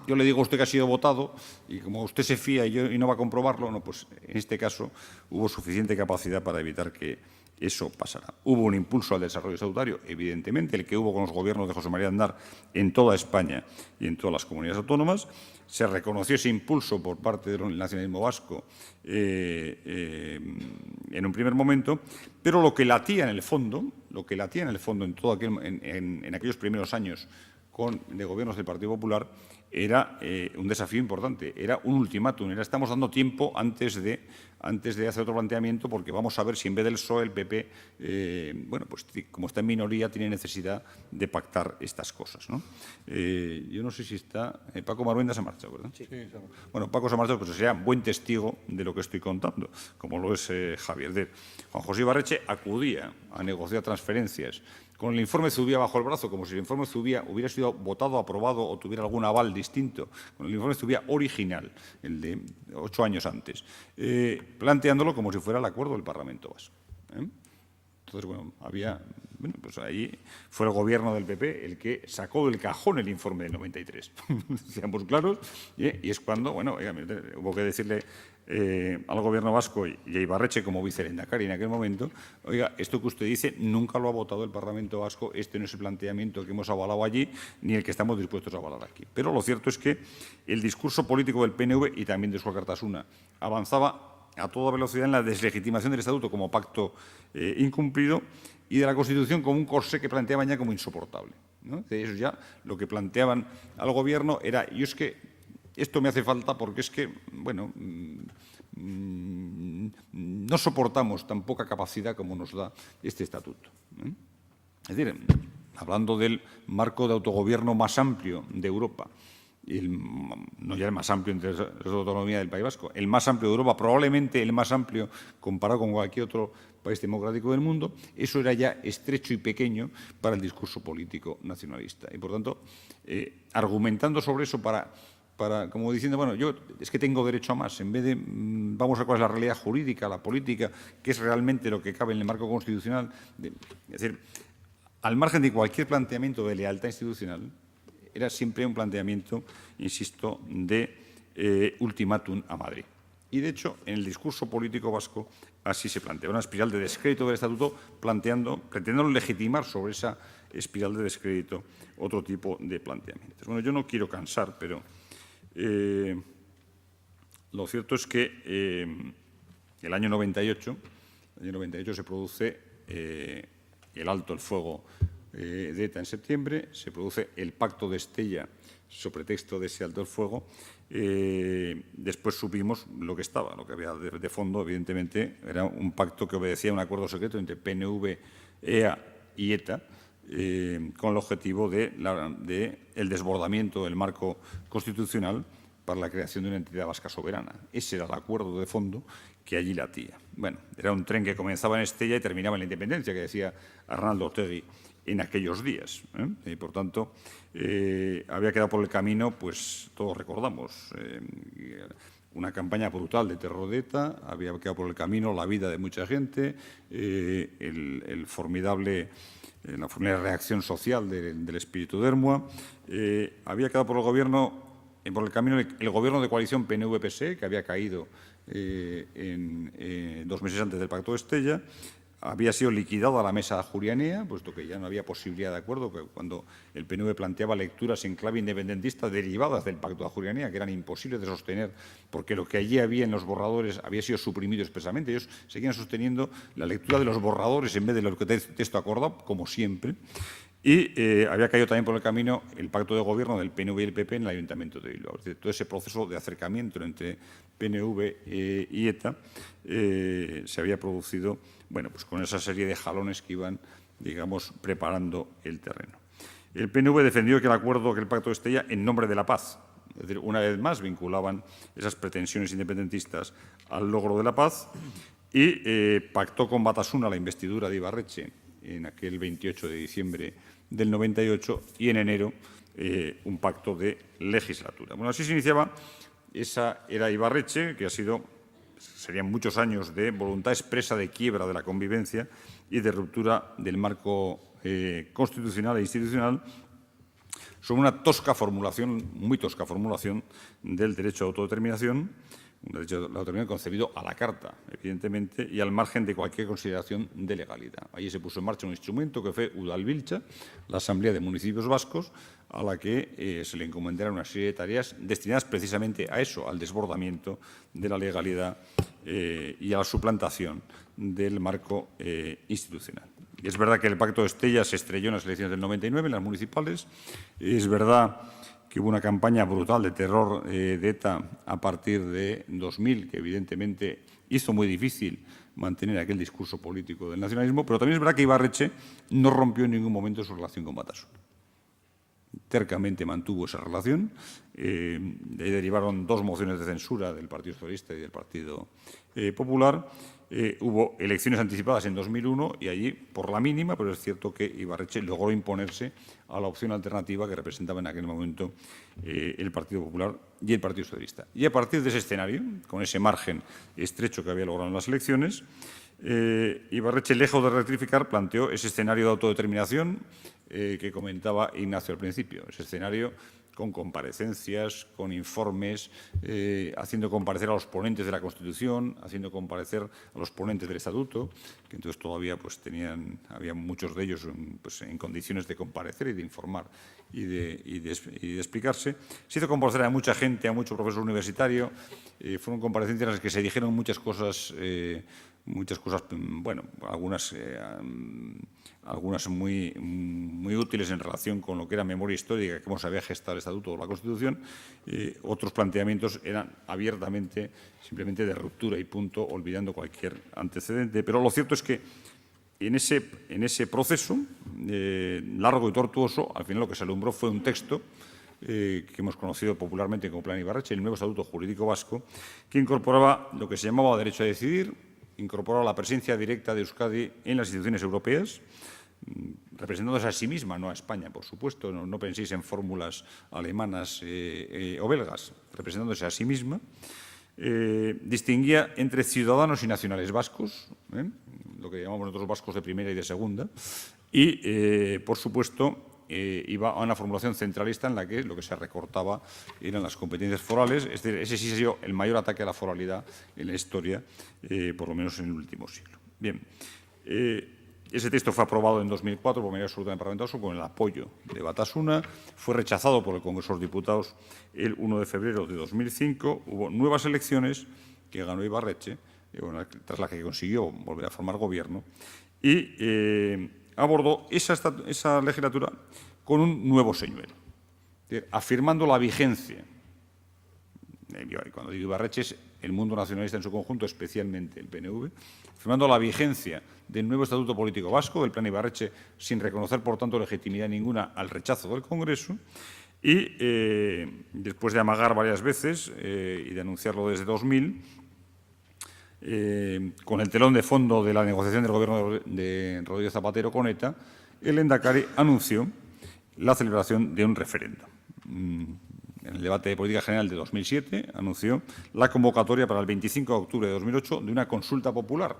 Yo le digo a usted que ha sido votado y como usted se fía y no va a comprobarlo, no, pues en este caso hubo suficiente capacidad para evitar que eso pasará. Hubo un impulso al desarrollo estatutario, evidentemente, el que hubo con los gobiernos de José María Aznar en toda España y en todas las comunidades autónomas. Se reconoció ese impulso por parte del nacionalismo vasco en un primer momento, pero lo que latía en el fondo en todo en aquellos primeros años de gobiernos del Partido Popular era un desafío importante, era un ultimátum, estamos dando tiempo antes de hacer otro planteamiento, porque vamos a ver si en vez del PSOE el PP, pues como está en minoría, tiene necesidad de pactar estas cosas, ¿no? Yo no sé si está... Paco Maruenda se ha marchado, ¿verdad? Sí. Bueno, Paco se ha marchado, pues sería buen testigo de lo que estoy contando, como lo es Javier. Juan José Ibarretxe acudía a negociar transferencias con el informe Zubia bajo el brazo, como si el informe Zubia hubiera sido votado, aprobado o tuviera algún aval distinto, con el informe Zubia original, el de 8 años antes, planteándolo como si fuera el acuerdo del Parlamento vasco. Entonces, pues ahí fue el gobierno del PP el que sacó del cajón el informe del 93, seamos claros, y es cuando, hubo que decirle al gobierno vasco y a Ibarretxe como vicelehendakari en aquel momento, oiga, esto que usted dice nunca lo ha votado el Parlamento vasco, este no es el planteamiento que hemos avalado allí ni el que estamos dispuestos a avalar aquí. Pero lo cierto es que el discurso político del PNV y también de Eusko Alkartasuna avanzaba a toda velocidad en la deslegitimación del Estatuto como pacto incumplido y de la Constitución como un corsé que planteaban ya como insoportable, ¿no? De eso ya lo que planteaban al Gobierno era, yo es que esto me hace falta porque es que, no soportamos tan poca capacidad como nos da este Estatuto. Es decir, hablando del marco de autogobierno más amplio de Europa, no ya el más amplio entre la autonomía del País Vasco, el más amplio de Europa, probablemente el más amplio comparado con cualquier otro país democrático del mundo, eso era ya estrecho y pequeño para el discurso político nacionalista. Y, por tanto, argumentando sobre eso para como diciendo, yo es que tengo derecho a más, en vez de vamos a cuál es la realidad jurídica, la política, qué es realmente lo que cabe en el marco constitucional. Es decir, al margen de cualquier planteamiento de lealtad institucional, era siempre un planteamiento, insisto, de ultimátum a Madrid. Y, de hecho, en el discurso político vasco así se plantea, una espiral de descrédito del Estatuto, pretendiendo legitimar sobre esa espiral de descrédito otro tipo de planteamientos. Bueno, yo no quiero cansar, pero lo cierto es que el año 98 se produce el alto el fuego de ETA en septiembre, se produce el pacto de Estella sobre texto de ese alto el fuego. Después supimos lo que estaba, lo que había de fondo, evidentemente, era un pacto que obedecía a un acuerdo secreto entre PNV, EA y ETA, con el objetivo de el desbordamiento del marco constitucional para la creación de una entidad vasca soberana. Ese era el acuerdo de fondo que allí latía. Bueno, era un tren que comenzaba en Estella y terminaba en la Independencia, que decía Arnaldo Otegi en aquellos días. Y, por tanto, había quedado por el camino, pues todos recordamos, una campaña brutal de terror de ETA, había quedado por el camino la vida de mucha gente, la formidable reacción social del espíritu de Ermua, había quedado por el camino el gobierno de coalición PNV-PSE, que había caído 2 meses antes del Pacto de Estella. Había sido liquidada la mesa jurianea, puesto que ya no había posibilidad de acuerdo, que cuando el PNV planteaba lecturas en clave independentista derivadas del Pacto de Jurianea, que eran imposibles de sostener, porque lo que allí había en los borradores había sido suprimido expresamente. Ellos seguían sosteniendo la lectura de los borradores en vez de lo que texto acordado, como siempre. Y había caído también por el camino el pacto de gobierno del PNV y el PP en el Ayuntamiento de Bilbao. Es decir, todo ese proceso de acercamiento entre PNV y ETA se había producido, bueno, pues con esa serie de jalones que iban, digamos, preparando el terreno. El PNV defendió que el pacto de Estella en nombre de la paz. Es decir, una vez más vinculaban esas pretensiones independentistas al logro de la paz y pactó con Batasuna la investidura de Ibarretxe en aquel 28 de diciembre del 98 y en enero un pacto de legislatura. Bueno, así se iniciaba esa era Ibarretxe, que serían muchos años de voluntad expresa de quiebra de la convivencia y de ruptura del marco constitucional e institucional sobre una muy tosca formulación del derecho a autodeterminación, un derecho a la autodeterminación concebido a la carta, evidentemente, y al margen de cualquier consideración de legalidad. Allí se puso en marcha un instrumento que fue Udalbiltza, la Asamblea de Municipios Vascos, a la que se le encomendaron una serie de tareas destinadas precisamente a eso, al desbordamiento de la legalidad y a la suplantación del marco institucional. Y es verdad que el Pacto de Estella se estrelló en las elecciones del 99, en las municipales. Es verdad que hubo una campaña brutal de terror de ETA a partir de 2000, que evidentemente hizo muy difícil mantener aquel discurso político del nacionalismo, pero también es verdad que Ibarretxe no rompió en ningún momento su relación con Batasuna. Tercamente mantuvo esa relación. De ahí derivaron 2 mociones de censura del Partido Socialista y del Partido Popular. Hubo elecciones anticipadas en 2001 y allí, por la mínima, pero es cierto que Ibarretxe logró imponerse a la opción alternativa que representaba en aquel momento el Partido Popular y el Partido Socialista. Y a partir de ese escenario, con ese margen estrecho que había logrado en las elecciones, Ibarretxe, lejos de rectificar, planteó ese escenario de autodeterminación que comentaba Ignacio al principio, ese escenario con comparecencias, con informes, haciendo comparecer a los ponentes de la Constitución, haciendo comparecer a los ponentes del Estatuto, que entonces todavía pues, había muchos de ellos pues, en condiciones de comparecer y de informar y de explicarse. Se hizo comparecer a mucha gente, a mucho profesor universitario. Fueron comparecencias en las que se dijeron muchas cosas, bueno, algunas muy útiles en relación con lo que era memoria histórica, cómo se había gestado el Estatuto o la Constitución. Otros planteamientos eran abiertamente, simplemente de ruptura y punto, olvidando cualquier antecedente. Pero lo cierto es que en ese proceso largo y tortuoso, al final lo que se alumbró fue un texto que hemos conocido popularmente como Plan Ibarretxe, el nuevo Estatuto Jurídico Vasco, que incorporaba lo que se llamaba derecho a decidir, incorporaba la presencia directa de Euskadi en las instituciones europeas, representándose a sí misma, no a España, por supuesto, no penséis en fórmulas alemanas o belgas, representándose a sí misma. Distinguía entre ciudadanos y nacionales vascos, lo que llamamos nosotros vascos de primera y de segunda, y, por supuesto, iba a una formulación centralista en la que lo que se recortaba eran las competencias forales. Es decir, ese sí ha sido el mayor ataque a la foralidad en la historia, por lo menos en el último siglo. Bien, ese texto fue aprobado en 2004 por mayoría absoluta en el Parlamento Vasco con el apoyo de Batasuna. Fue rechazado por el Congreso de los Diputados el 1 de febrero de 2005. Hubo nuevas elecciones que ganó Ibarretxe, tras las que consiguió volver a formar gobierno, y abordó esa legislatura con un nuevo señuelo, afirmando la vigencia. Cuando digo Ibarretxe es el mundo nacionalista en su conjunto, especialmente el PNV, afirmando la vigencia del nuevo Estatuto Político Vasco, del Plan Ibarretxe, sin reconocer, por tanto, legitimidad ninguna al rechazo del Congreso, y después de amagar varias veces y de anunciarlo desde 2000, con el telón de fondo de la negociación del gobierno de Rodríguez Zapatero con ETA, el Lehendakari anunció la celebración de un referéndum. En el debate de política general de 2007 anunció la convocatoria para el 25 de octubre de 2008 de una consulta popular.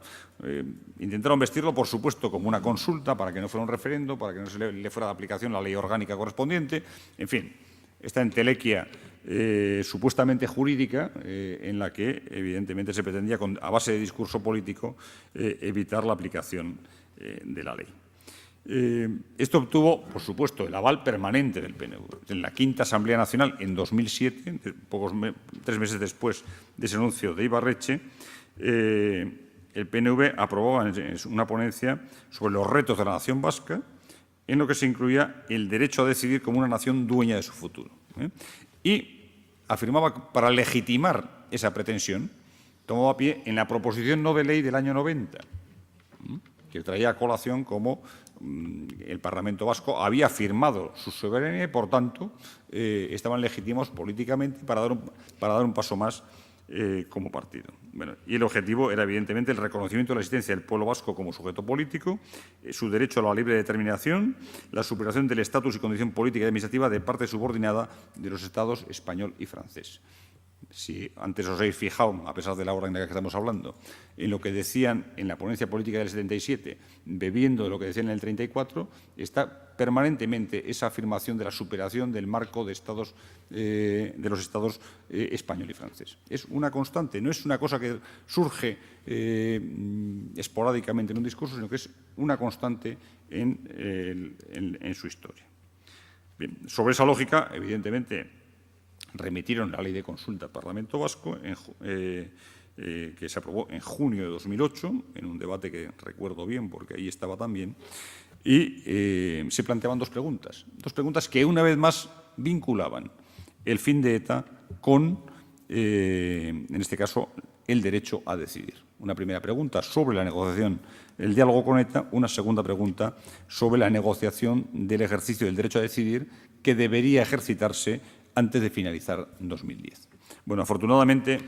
Intentaron vestirlo, por supuesto, como una consulta para que no fuera un referendo, para que no se le fuera de aplicación la ley orgánica correspondiente. En fin, esta entelequia supuestamente jurídica en la que, evidentemente, se pretendía, a base de discurso político, evitar la aplicación de la ley. Esto obtuvo, por supuesto, el aval permanente del PNV. En la Quinta Asamblea Nacional, en 2007, 3 meses después de ese anuncio de Ibarretxe, el PNV aprobó una ponencia sobre los retos de la nación vasca, en lo que se incluía el derecho a decidir como una nación dueña de su futuro. Y afirmaba que para legitimar esa pretensión tomaba pie en la proposición no de ley del año 90, que traía a colación como el Parlamento vasco había firmado su soberanía y, por tanto, estaban legítimos políticamente para dar un paso más como partido. Bueno, y el objetivo era, evidentemente, el reconocimiento de la existencia del pueblo vasco como sujeto político, su derecho a la libre determinación, la superación del estatus y condición política y administrativa de parte subordinada de los Estados español y francés. Si antes os habéis fijado, a pesar de la hora en la que estamos hablando, en lo que decían en la ponencia política del 77, bebiendo de lo que decían en el 34, está permanentemente esa afirmación de la superación del marco de los Estados español y francés. Es una constante, no es una cosa que surge esporádicamente en un discurso, sino que es una constante en su historia. Bien, sobre esa lógica, evidentemente, remitieron la ley de consulta al Parlamento vasco, que se aprobó en junio de 2008, en un debate que recuerdo bien porque ahí estaba también, y se planteaban dos preguntas que una vez más vinculaban el fin de ETA con, en este caso, el derecho a decidir. Una primera pregunta sobre la negociación, el diálogo con ETA, una segunda pregunta sobre la negociación del ejercicio del derecho a decidir que debería ejercitarse antes de finalizar 2010. Bueno, afortunadamente,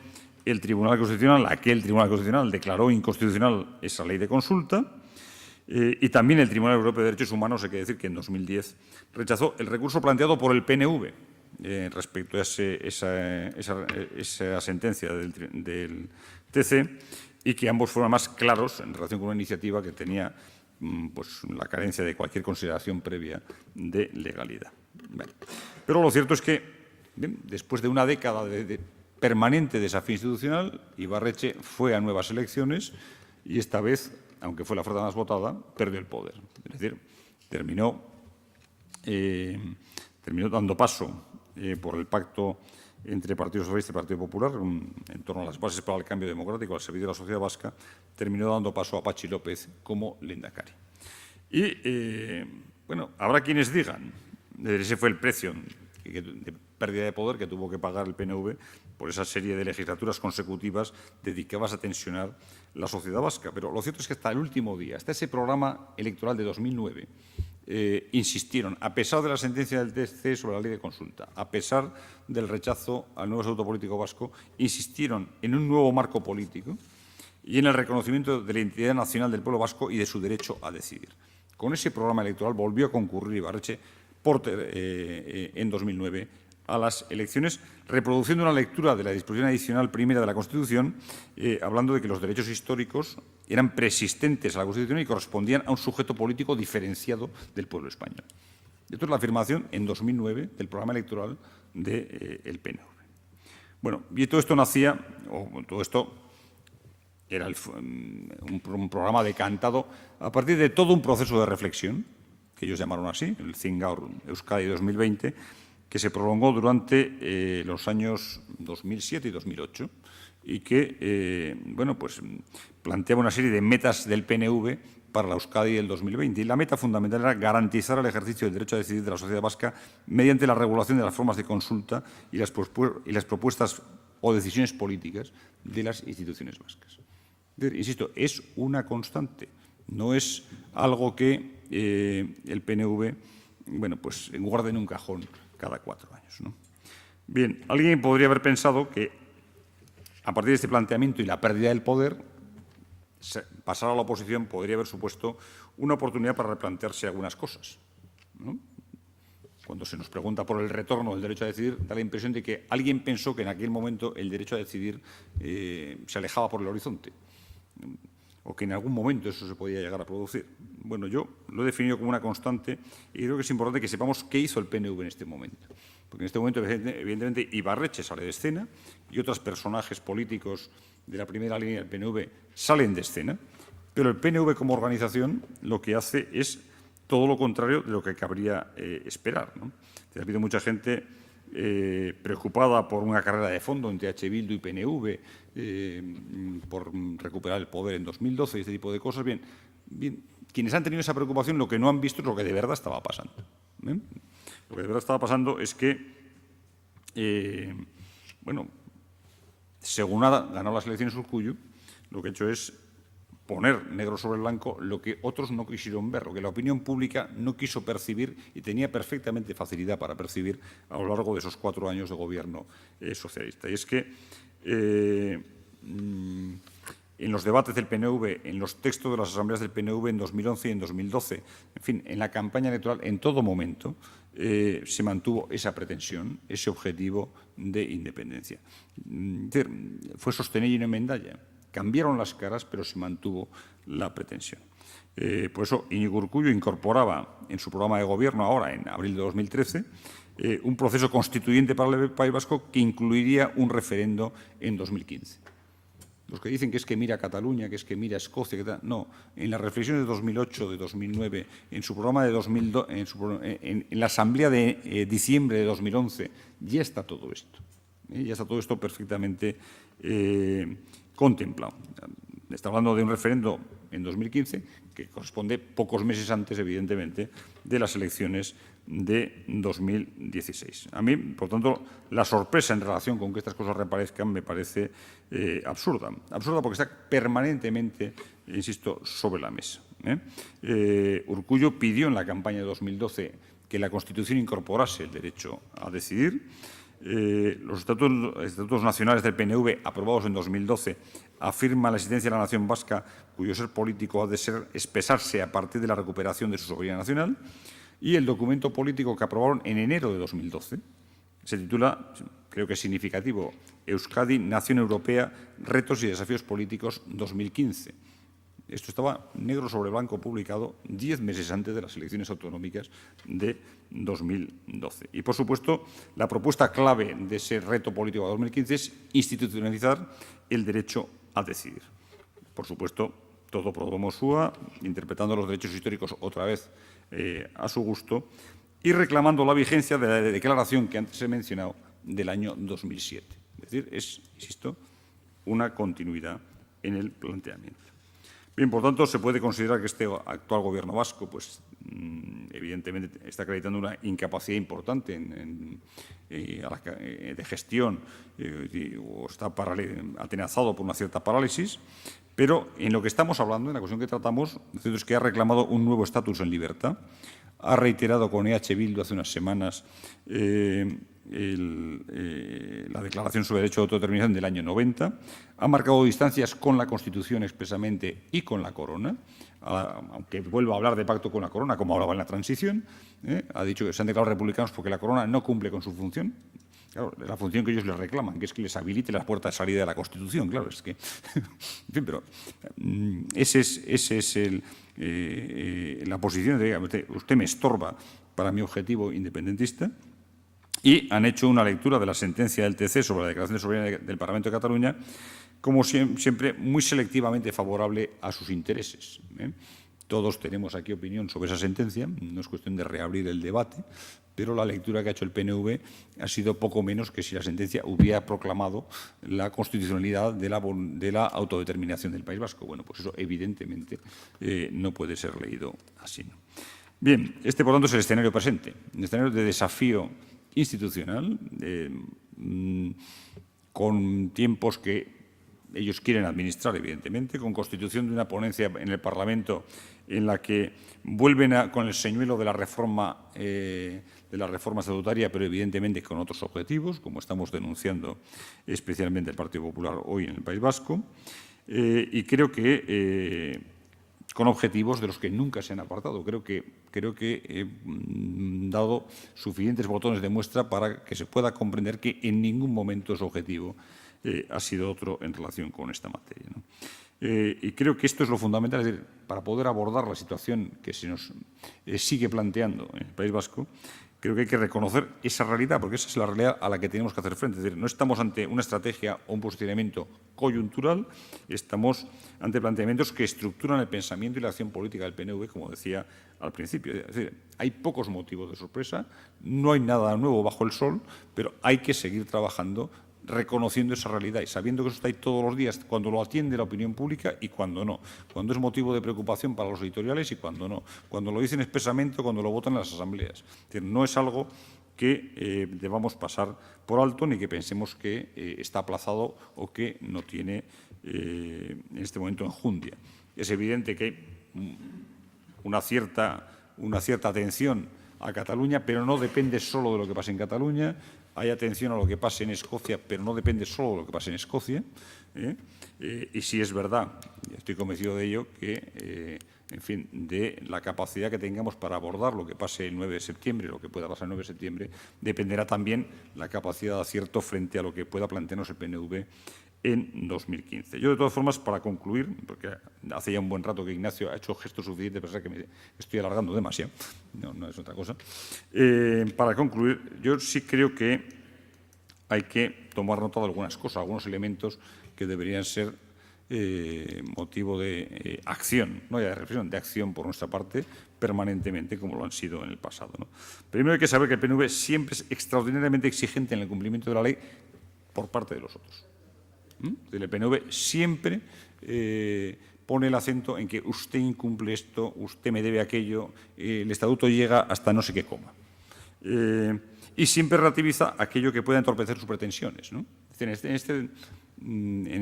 aquel Tribunal Constitucional declaró inconstitucional esa ley de consulta y también el Tribunal Europeo de Derechos Humanos, hay que decir que en 2010 rechazó el recurso planteado por el PNV respecto a esa sentencia del TC y que ambos fueron más claros en relación con una iniciativa que tenía la carencia de cualquier consideración previa de legalidad. Bueno, pero lo cierto es que, bien, después de una década de permanente desafío institucional, Ibarretxe fue a nuevas elecciones y esta vez, aunque fue la fuerza más votada, perdió el poder. Es decir, terminó dando paso por el pacto entre Partido Socialista y Partido Popular, en torno a las bases para el cambio democrático al servicio de la sociedad vasca, terminó dando paso a Patxi López como lehendakari. Y, bueno, habrá quienes digan, ese fue el precio de pérdida de poder que tuvo que pagar el PNV por esa serie de legislaturas consecutivas dedicadas a tensionar la sociedad vasca. Pero lo cierto es que hasta el último día, hasta ese programa electoral de 2009, insistieron, a pesar de la sentencia del TC sobre la ley de consulta, a pesar del rechazo al nuevo estatuto político vasco, insistieron en un nuevo marco político y en el reconocimiento de la identidad nacional del pueblo vasco y de su derecho a decidir. Con ese programa electoral volvió a concurrir Ibarretxe en 2009 a las elecciones, reproduciendo una lectura de la disposición adicional primera de la Constitución, hablando de que los derechos históricos eran preexistentes a la Constitución y correspondían a un sujeto político diferenciado del pueblo español. Esto es la afirmación en 2009 del programa electoral del PNV. Bueno, y todo esto era un programa decantado a partir de todo un proceso de reflexión, que ellos llamaron así, el Zingaur Euskadi 2020, que se prolongó durante los años 2007 y 2008 y que planteaba una serie de metas del PNV para la Euskadi del 2020. Y la meta fundamental era garantizar el ejercicio del derecho a decidir de la sociedad vasca mediante la regulación de las formas de consulta y las propuestas o decisiones políticas de las instituciones vascas. Insisto, es una constante, no es algo que el PNV guarde en un cajón cada 4 años, ¿no? Bien, alguien podría haber pensado que a partir de este planteamiento y la pérdida del poder, pasar a la oposición podría haber supuesto una oportunidad para replantearse algunas cosas, ¿no? Cuando se nos pregunta por el retorno del derecho a decidir, da la impresión de que alguien pensó que en aquel momento el derecho a decidir se alejaba por el horizonte, o que en algún momento eso se podía llegar a producir. Bueno, yo lo he definido como una constante y creo que es importante que sepamos qué hizo el PNV en este momento. porque en este momento, evidentemente, Ibarretxe sale de escena y otros personajes políticos de la primera línea del PNV salen de escena, pero el PNV como organización lo que hace es todo lo contrario de lo que cabría esperar, ¿no? Ha habido mucha gente preocupada por una carrera de fondo entre H. Bildu y PNV, por recuperar el poder en 2012 y este tipo de cosas. Bien, quienes han tenido esa preocupación lo que no han visto es lo que de verdad estaba pasando. Lo que de verdad estaba pasando es que, según ha ganado las elecciones Urkullu, lo que ha hecho es poner negro sobre blanco lo que otros no quisieron ver, lo que la opinión pública no quiso percibir y tenía perfectamente facilidad para percibir a lo largo de esos 4 años de gobierno socialista. Y es que en los debates del PNV, en los textos de las asambleas del PNV en 2011 y en 2012, en fin, en la campaña electoral, en todo momento, se mantuvo esa pretensión, ese objetivo de independencia. Fue sostenido en Mendaya. Cambiaron las caras, pero se mantuvo la pretensión. Por eso, Íñigo Urkullu incorporaba en su programa de gobierno, ahora en abril de 2013, un proceso constituyente para el País Vasco que incluiría un referendo en 2015. Los que dicen que es que mira a Cataluña, que es que mira a Escocia, que tal, no. En las reflexiones de 2008, de 2009, en su programa de 2002, en la asamblea de diciembre de 2011, ya está todo esto. Ya está todo esto perfectamente contemplado. Está hablando de un referendo en 2015 que corresponde pocos meses antes, evidentemente, de las elecciones de 2016. A mí, por tanto, la sorpresa en relación con que estas cosas reaparezcan me parece absurda. Absurda porque está permanentemente, insisto, sobre la mesa. Urkullu pidió en la campaña de 2012 que la Constitución incorporase el derecho a decidir. Los estatutos nacionales del PNV, aprobados en 2012, afirman la existencia de la nación vasca, cuyo ser político ha de expresarse a partir de la recuperación de su soberanía nacional. Y el documento político que aprobaron en enero de 2012 se titula, creo que es significativo, Euskadi, Nación Europea, Retos y Desafíos Políticos 2015. Esto estaba negro sobre blanco publicado 10 meses antes de las elecciones autonómicas de 2012. Y, por supuesto, la propuesta clave de ese reto político de 2015 es institucionalizar el derecho a decidir. Por supuesto, todo pro domo sua, interpretando los derechos históricos otra vez a su gusto y reclamando la vigencia de la declaración que antes he mencionado del año 2007. Es decir, es, insisto, una continuidad en el planteamiento. Bien, por tanto, se puede considerar que este actual Gobierno vasco, pues, evidentemente, está acreditando una incapacidad importante de gestión o está atenazado por una cierta parálisis, pero en lo que estamos hablando, en la cuestión que tratamos, es que ha reclamado un nuevo estatus en libertad, ha reiterado con EH Bildu hace unas semanas la Declaración sobre el Derecho de Autodeterminación del año 90, ha marcado distancias con la Constitución expresamente y con la Corona, aunque vuelva a hablar de pacto con la Corona, como hablaba en la transición, ha dicho que se han declarado republicanos porque la Corona no cumple con su función. Claro, la función que ellos les reclaman, que es que les habilite las puertas de salida de la Constitución, claro, es que… En fin, pero ese es la posición de usted me estorba para mi objetivo independentista. Y han hecho una lectura de la sentencia del TC sobre la Declaración de Soberanía del Parlamento de Cataluña como siempre muy selectivamente favorable a sus intereses. Todos tenemos aquí opinión sobre esa sentencia, no es cuestión de reabrir el debate, pero la lectura que ha hecho el PNV ha sido poco menos que si la sentencia hubiera proclamado la constitucionalidad de la autodeterminación del País Vasco. Bueno, pues eso evidentemente no puede ser leído así, ¿no? Bien, este por tanto es el escenario presente, el escenario de desafío institucional, con tiempos que ellos quieren administrar, evidentemente, con constitución de una ponencia en el Parlamento en la que vuelven con el señuelo de la reforma estatutaria, pero evidentemente con otros objetivos, como estamos denunciando especialmente el Partido Popular hoy en el País Vasco, y creo que con objetivos de los que nunca se han apartado. Creo que he dado suficientes botones de muestra para que se pueda comprender que en ningún momento su objetivo ha sido otro en relación con esta materia, ¿no? Y creo que esto es lo fundamental, es decir, para poder abordar la situación que se nos sigue planteando en el País Vasco, creo que hay que reconocer esa realidad, porque esa es la realidad a la que tenemos que hacer frente. Es decir, no estamos ante una estrategia o un posicionamiento coyuntural, estamos ante planteamientos que estructuran el pensamiento y la acción política del PNV, como decía al principio. Es decir, hay pocos motivos de sorpresa, no hay nada nuevo bajo el sol, pero hay que seguir trabajando reconociendo esa realidad y sabiendo que eso está ahí todos los días, cuando lo atiende la opinión pública y cuando no, cuando es motivo de preocupación para los editoriales y cuando no, cuando lo dicen expresamente o cuando lo votan en las asambleas. Es decir, no es algo que debamos pasar por alto ni que pensemos que está aplazado o que no tiene en este momento enjundia. Es evidente que hay una cierta atención a Cataluña, pero no depende solo de lo que pase en Cataluña. Hay atención a lo que pase en Escocia, pero no depende solo de lo que pase en Escocia. Y sí es verdad, estoy convencido de ello, que, en fin, de la capacidad que tengamos para abordar lo que pase el 9 de septiembre, lo que pueda pasar el 9 de septiembre, dependerá también la capacidad de acierto frente a lo que pueda plantearnos el PNV en 2015. Yo, de todas formas, para concluir, porque hace ya un buen rato que Ignacio ha hecho gestos suficientes para que me estoy alargando demasiado, no es otra cosa, para concluir, yo sí creo que hay que tomar nota de algunas cosas, algunos elementos que deberían ser motivo de acción, no ya de reflexión, de acción por nuestra parte, permanentemente, como lo han sido en el pasado, ¿no? Primero hay que saber que el PNV siempre es extraordinariamente exigente en el cumplimiento de la ley por parte de los otros. El PNV siempre pone el acento en que usted incumple esto, usted me debe aquello, el estatuto llega hasta no sé qué coma. Y siempre relativiza aquello que pueda entorpecer sus pretensiones, ¿no? En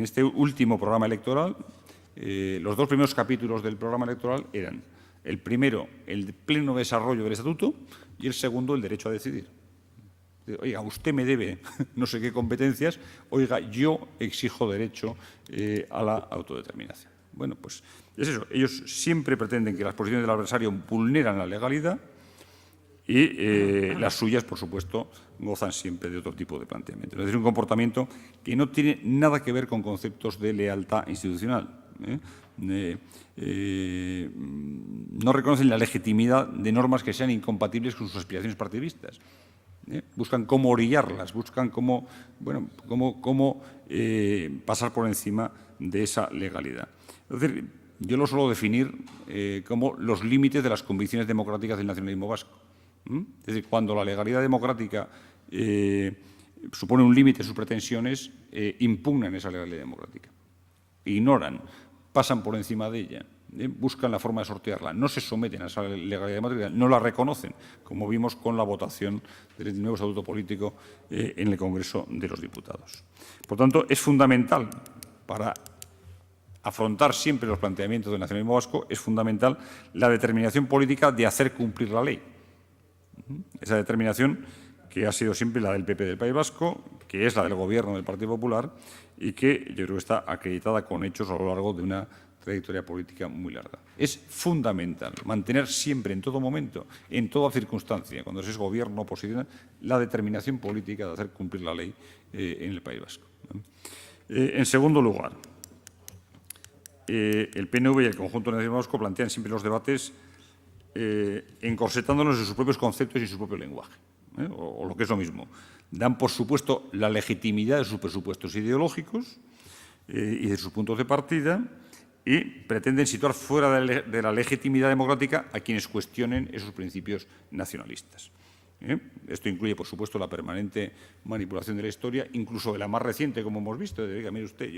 este último programa electoral, los dos primeros capítulos del programa electoral eran el primero, el pleno desarrollo del estatuto, y el segundo, el derecho a decidir. Oiga, usted me debe no sé qué competencias, oiga, yo exijo derecho a la autodeterminación. Bueno, pues es eso. Ellos siempre pretenden que las posiciones del adversario vulneran la legalidad y las suyas, por supuesto, gozan siempre de otro tipo de planteamiento. Es decir, un comportamiento que no tiene nada que ver con conceptos de lealtad institucional. No reconocen la legitimidad de normas que sean incompatibles con sus aspiraciones partidistas. Buscan cómo orillarlas, buscan cómo pasar por encima de esa legalidad. Es decir, yo lo suelo definir como los límites de las convicciones democráticas del nacionalismo vasco. Es decir, cuando la legalidad democrática supone un límite de sus pretensiones, impugnan esa legalidad democrática. Ignoran, pasan por encima de ella. Buscan la forma de sortearla, no se someten a esa legalidad democrática, no la reconocen, como vimos con la votación del nuevo estatuto político en el Congreso de los Diputados. Por tanto, es fundamental para afrontar siempre los planteamientos del nacionalismo vasco, es fundamental la determinación política de hacer cumplir la ley. Esa determinación que ha sido siempre la del PP del País Vasco, que es la del Gobierno del Partido Popular y que yo creo que está acreditada con hechos a lo largo de una trayectoria política muy larga. Es fundamental mantener siempre, en todo momento, en toda circunstancia, cuando se es gobierno o oposición, la determinación política de hacer cumplir la ley en el País Vasco. En segundo lugar, el PNV y el conjunto del nacionalismo vasco plantean siempre los debates encorsetándolos en sus propios conceptos y en su propio lenguaje, o lo que es lo mismo. Dan por supuesto la legitimidad de sus presupuestos ideológicos y de sus puntos de partida, y pretenden situar fuera de la legitimidad democrática a quienes cuestionen esos principios nacionalistas. Esto incluye, por supuesto, la permanente manipulación de la historia, incluso de la más reciente, como hemos visto. Diga, mire usted,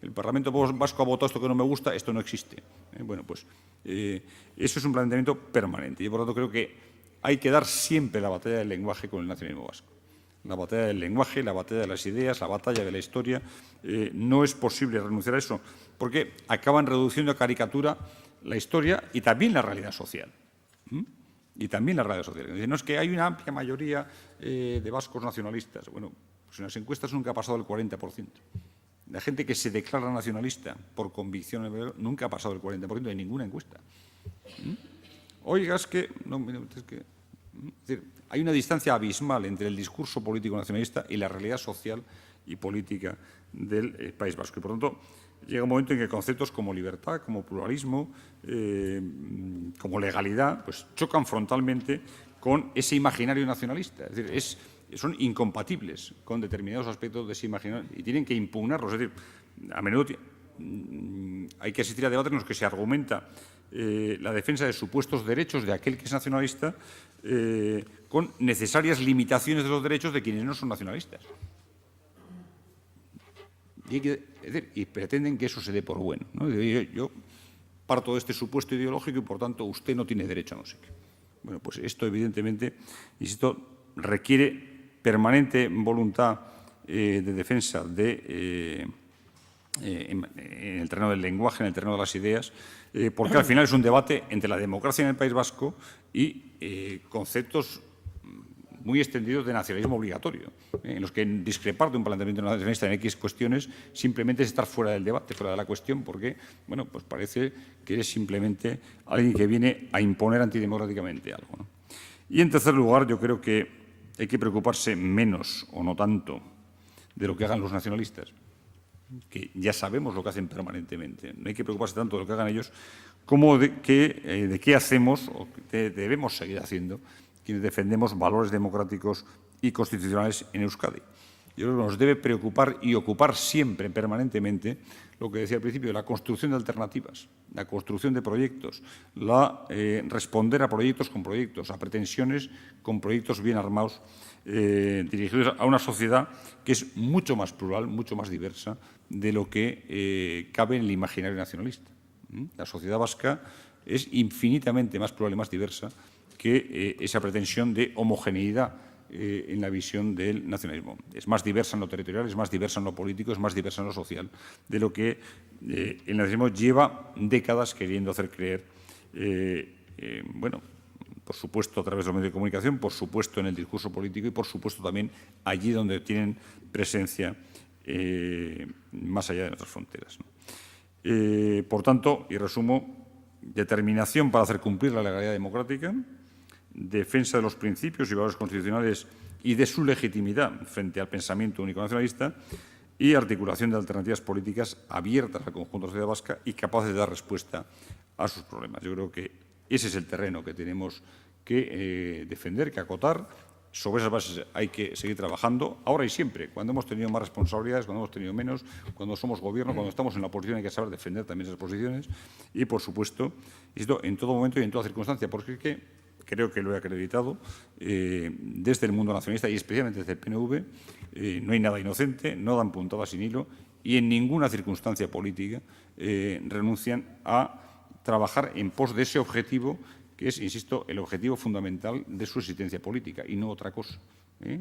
el Parlamento Vasco ha votado esto que no me gusta, esto no existe. Bueno, pues eso es un planteamiento permanente. Y, por lo tanto, creo que hay que dar siempre la batalla del lenguaje con el nacionalismo vasco. La batalla del lenguaje, la batalla de las ideas, la batalla de la historia. No es posible renunciar a eso, porque acaban reduciendo a caricatura la historia y también la realidad social. Y también la realidad social. No es que hay una amplia mayoría de vascos nacionalistas. Bueno, pues en las encuestas nunca ha pasado el 40%. La gente que se declara nacionalista por convicción nunca ha pasado el 40% de ninguna encuesta. Oiga, es que... No, mire, es que... Es decir, hay una distancia abismal entre el discurso político nacionalista y la realidad social y política del País Vasco. Y, por lo tanto, llega un momento en que conceptos como libertad, como pluralismo, como legalidad, pues chocan frontalmente con ese imaginario nacionalista. Es decir, son incompatibles con determinados aspectos de ese imaginario y tienen que impugnarlos. Es decir, a menudo hay que asistir a debates en los que se argumenta la defensa de supuestos derechos de aquel que es nacionalista con necesarias limitaciones de los derechos de quienes no son nacionalistas. Y pretenden que eso se dé por bueno, ¿no? Yo parto de este supuesto ideológico y, por tanto, usted no tiene derecho a no sé qué. Bueno, pues esto, evidentemente, insisto, requiere permanente voluntad de defensa en el terreno del lenguaje, en el terreno de las ideas, porque al final es un debate entre la democracia en el País Vasco y conceptos muy extendidos de nacionalismo obligatorio, en los que discrepar de un planteamiento nacionalista en X cuestiones simplemente es estar fuera del debate, fuera de la cuestión, porque, bueno, pues parece que eres simplemente alguien que viene a imponer antidemocráticamente algo, ¿no? Y, en tercer lugar, yo creo que hay que preocuparse menos o no tanto de lo que hagan los nacionalistas, que ya sabemos lo que hacen permanentemente. No hay que preocuparse tanto de lo que hagan ellos como de qué hacemos o qué debemos seguir haciendo quienes defendemos valores democráticos y constitucionales en Euskadi. Yo creo que nos debe preocupar y ocupar siempre, permanentemente, lo que decía al principio, la construcción de alternativas, la construcción de proyectos, responder a proyectos con proyectos, a pretensiones con proyectos bien armados, dirigidos a una sociedad que es mucho más plural, mucho más diversa de lo que cabe en el imaginario nacionalista. La sociedad vasca es infinitamente más plural y más diversa que esa pretensión de homogeneidad en la visión del nacionalismo. Es más diversa en lo territorial, es más diversa en lo político, es más diversa en lo social, de lo que el nacionalismo lleva décadas queriendo hacer creer, bueno, por supuesto a través de los medios de comunicación, por supuesto en el discurso político y por supuesto también allí donde tienen presencia más allá de nuestras fronteras, ¿no? Por tanto, y resumo, determinación para hacer cumplir la legalidad democrática, defensa de los principios y valores constitucionales y de su legitimidad frente al pensamiento único nacionalista y articulación de alternativas políticas abiertas al conjunto de la sociedad vasca y capaces de dar respuesta a sus problemas. Yo creo que ese es el terreno que tenemos que defender, que acotar. Sobre esas bases hay que seguir trabajando, ahora y siempre, cuando hemos tenido más responsabilidades, cuando hemos tenido menos, cuando somos gobierno, cuando estamos en la oposición hay que saber defender también esas posiciones y, por supuesto, esto en todo momento y en toda circunstancia, porque es que creo que lo he acreditado desde el mundo nacionalista y especialmente desde el PNV, no hay nada inocente, no dan puntadas sin hilo y en ninguna circunstancia política renuncian a trabajar en pos de ese objetivo que es, insisto, el objetivo fundamental de su existencia política y no otra cosa.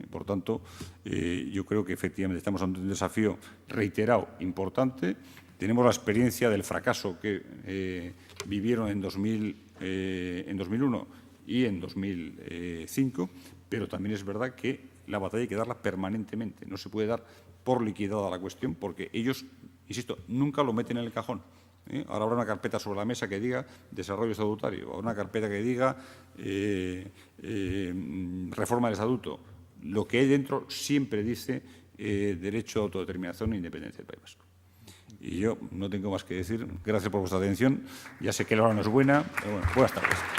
Por tanto, yo creo que efectivamente estamos ante un desafío reiterado, importante. Tenemos la experiencia del fracaso que vivieron en 2001 y en 2005, pero también es verdad que la batalla hay que darla permanentemente. No se puede dar por liquidada la cuestión porque ellos, insisto, nunca lo meten en el cajón. Ahora habrá una carpeta sobre la mesa que diga desarrollo estatutario, o una carpeta que diga reforma del estatuto. Lo que hay dentro siempre dice derecho a autodeterminación e independencia del País Vasco. Y yo no tengo más que decir. Gracias por vuestra atención. Ya sé que la hora no es buena, pero bueno, buenas tardes.